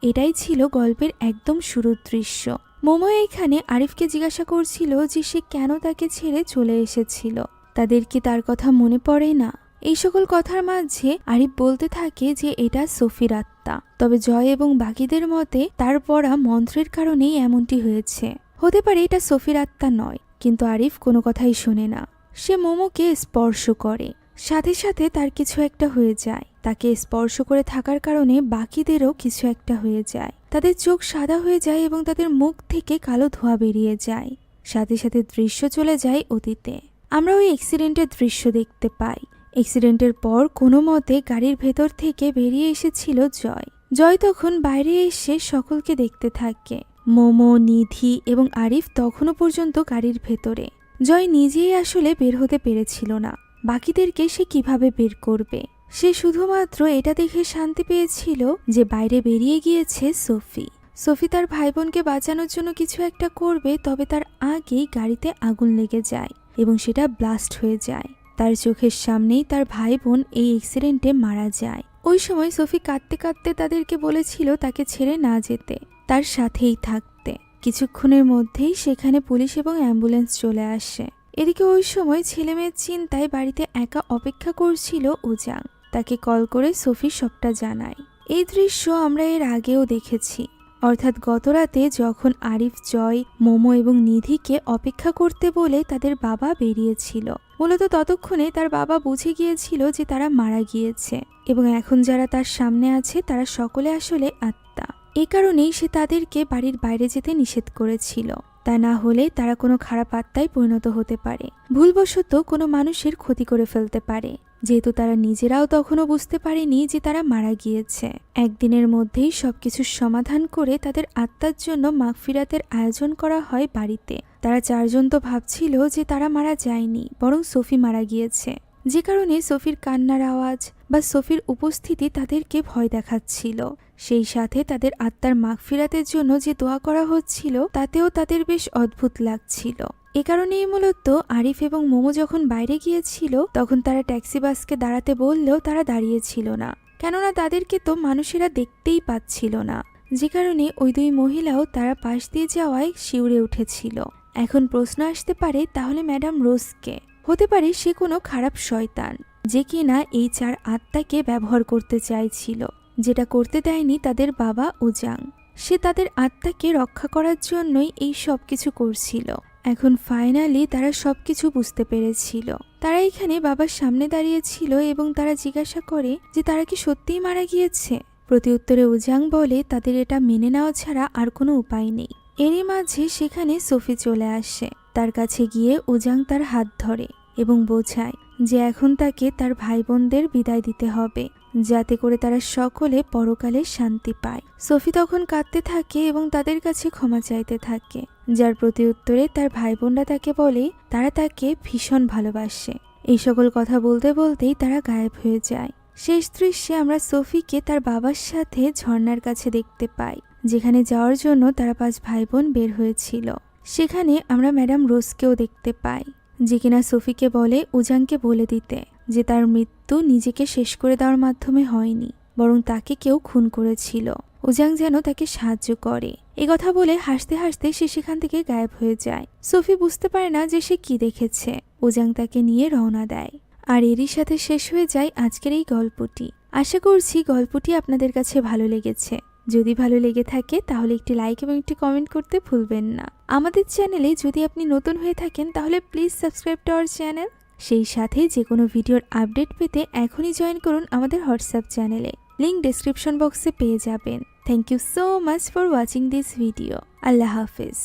এটাই ছিল গল্পের একদম শুরুর দৃশ্য। মোমো এখানে আরিফকে জিজ্ঞাসা করছিল যে সে কেন তাকে ছেড়ে চলে এসেছিল, তাদের কি তার কথা মনে পড়ে না। এই সকল কথার মাঝে আরিফ বলতে থাকে যে এটা সোফির আত্মা, তবে জয় এবং বাকিদের মতে তার পড়া মন্ত্রের কারণেই এমনটি হয়েছে। হতে পারে এটা সোফির আত্মা নয়, কিন্তু আরিফ কোনো কথাই শোনে না। সে মোমোকে স্পর্শ করে, সাথে সাথে তার কিছু একটা হয়ে যায়। তাকে স্পর্শ করে থাকার কারণে বাকিদেরও কিছু একটা হয়ে যায়। তাদের চোখ সাদা হয়ে যায় এবং তাদের মুখ থেকে কালো ধোঁয়া বেরিয়ে যায়। সাথে সাথে দৃশ্য চলে যায় অতীতে। আমরা ওই অ্যাক্সিডেন্টের দৃশ্য দেখতে পাই। অ্যাক্সিডেন্টের পর কোনো মতে গাড়ির ভেতর থেকে বেরিয়ে এসেছিল জয়। জয় তখন বাইরে এসে সকলকে দেখতে থাকে। মোমো, নিধি এবং আরিফ তখনও পর্যন্ত গাড়ির ভেতরে। জয় নিজেই আসলে বের হতে পেরেছিল না। বাকিদেরকে সে কিভাবে বের করবে? সে শুধুমাত্র এটা দেখে শান্তি পেয়েছিল যে বাইরে বেরিয়ে গিয়েছে সোফি। সোফি তার ভাই বোনকে বাঁচানোর জন্য কিছু একটা করবে, তবে তার আগেই গাড়িতে আগুন লেগে যায় এবং সেটা ব্লাস্ট হয়ে যায়। তার চোখের সামনেই তার ভাই বোন এই অ্যাক্সিডেন্টে মারা যায়। ওই সময় সোফি কাঁদতে কাঁদতে তাদেরকে বলেছিল তাকে ছেড়ে না যেতে, তার সাথেই থাকতে। কিছুক্ষণের মধ্যেই সেখানে পুলিশ এবং অ্যাম্বুলেন্স চলে আসে। এদিকে ওই সময় ছেলেমেয়ের চিন্তায় বাড়িতে একা অপেক্ষা করছিল উজাং। তাকে কল করে সোফি সবটা জানায়। এই দৃশ্য আমরা এর আগেও দেখেছি, অর্থাৎ গতরাতে যখন আরিফ, জয়, মোমো এবং নিধিকে অপেক্ষা করতে বলে তাদের বাবা বেরিয়েছিল। মূলত ততক্ষণে তার বাবা বুঝে গিয়েছিল যে তারা মারা গিয়েছে এবং এখন যারা তার সামনে আছে তারা সকলে আসলে আত্মা। এ কারণেই সে তাদেরকে বাড়ির বাইরে যেতে নিষেধ করেছিল। তা না হলে তারা কোনো খারাপ আত্মায় পরিণত হতে পারে, ভুলবশত কোনো মানুষের ক্ষতি করে ফেলতে পারে। যেহেতু তারা নিজেরাও তখনও বুঝতে পারেনি যে তারা মারা গিয়েছে। একদিনের মধ্যেই সবকিছুর সমাধান করে তাদের আত্মার জন্য মাগফিরাতের আয়োজন করা হয় বাড়িতে। তারা 4 জন তো ভাবছিল যে তারা মারা যায়নি, বরং সোফি মারা গিয়েছে, যে কারণে সোফির কান্নার আওয়াজ বা সোফির উপস্থিতি তাদেরকে ভয় দেখাচ্ছিল। সেই সাথে তাদের আত্মার মাগফিরাতের জন্য যে দোয়া করা হচ্ছিল তাতেও তাদের বেশ অদ্ভুত লাগছিল। এ কারণেই মূলত আরিফ এবং মোমো যখন বাইরে গিয়েছিল তখন তারা ট্যাক্সি বাসকে দাঁড়াতে বললেও তারা দাঁড়িয়েছিল না, কেননা তাদেরকে তো মানুষেরা দেখতেই পাচ্ছিল না। যে কারণে ওই দুই মহিলাও তারা পাশ দিয়ে যাওয়ায় শিউরে উঠেছিল। এখন প্রশ্ন আসতে পারে, তাহলে ম্যাডাম রোজকে হতে পারে সে কোনো খারাপ শয়তান, যে কিনা এই 4 আত্মাকে ব্যবহার করতে চাইছিল, যেটা করতে দেয়নি তাদের বাবা উজাং। সে তাদের আত্মাকে রক্ষা করার জন্যই এই সব কিছু করছিল। এখন ফাইনালি তারা সবকিছু বুঝতে পেরেছিল। তারা এখানে বাবার সামনে দাঁড়িয়েছিল এবং তারা জিজ্ঞাসা করে যে তারা কি সত্যিই মারা গিয়েছে। প্রতি উত্তরে উজাং বলে তাদের এটা মেনে নেওয়া ছাড়া আর কোনো উপায় নেই। এরই মাঝে সেখানে সোফি চলে আসে। তার কাছে গিয়ে উজাং তার হাত ধরে এবং বোঝায় যে এখন তাকে তার ভাই বোনদের বিদায় দিতে হবে, যাতে করে তারা সকলে পরকালে শান্তি পায়। সোফি তখন কাঁদতে থাকে এবং তাদের কাছে ক্ষমা চাইতে থাকে, যার প্রতি উত্তরে তার ভাই বোনরা তাকে বলে তারা তাকে ভীষণ ভালোবাসে। এই সকল কথা বলতে বলতেই তারা গায়েব হয়ে যায়। শেষ দৃশ্যে আমরা সোফিকে তার বাবার সাথে ঝর্ণার কাছে দেখতে পাই, যেখানে যাওয়ার জন্য তারা 5 ভাই বোন বের হয়েছিল। সেখানে আমরা ম্যাডাম রোজকেও দেখতে পাই, যে কিনা সোফিকে বলে উজাংকে বলে দিতে যে তার মৃত্যু নিজেকে শেষ করে দেওয়ার মাধ্যমে হয়নি, বরং তাকে কেউ খুন করেছিল। উজাং যেন তাকে সাহায্য করে। এ কথা বলে হাসতে হাসতে সে সেখান থেকে গায়েব হয়ে যায়। সোফি বুঝতে পারে না যে সে কি দেখেছে। উজাং তাকে নিয়ে রওনা দেয়। আর এরই সাথে শেষ হয়ে যায় আজকের এই গল্পটি। আশা করছি গল্পটি আপনাদের কাছে ভালো লেগেছে। যদি ভালো লেগে থাকে তাহলে একটি লাইক এবং একটি কমেন্ট করতে ভুলবেন না। আমাদের চ্যানেলে যদি আপনি নতুন হয়ে থাকেন তাহলে please subscribe to our channel. সেই সাথে যে কোনো ভিডিওর আপডেট পেতে এখনই জয়েন করুন আমাদের হোয়াটসঅ্যাপ চ্যানেলে। লিংক ডেসক্রিপশন বক্সে পেয়ে যাবেন। Thank you so much for watching this video. আল্লাহ হাফেজ।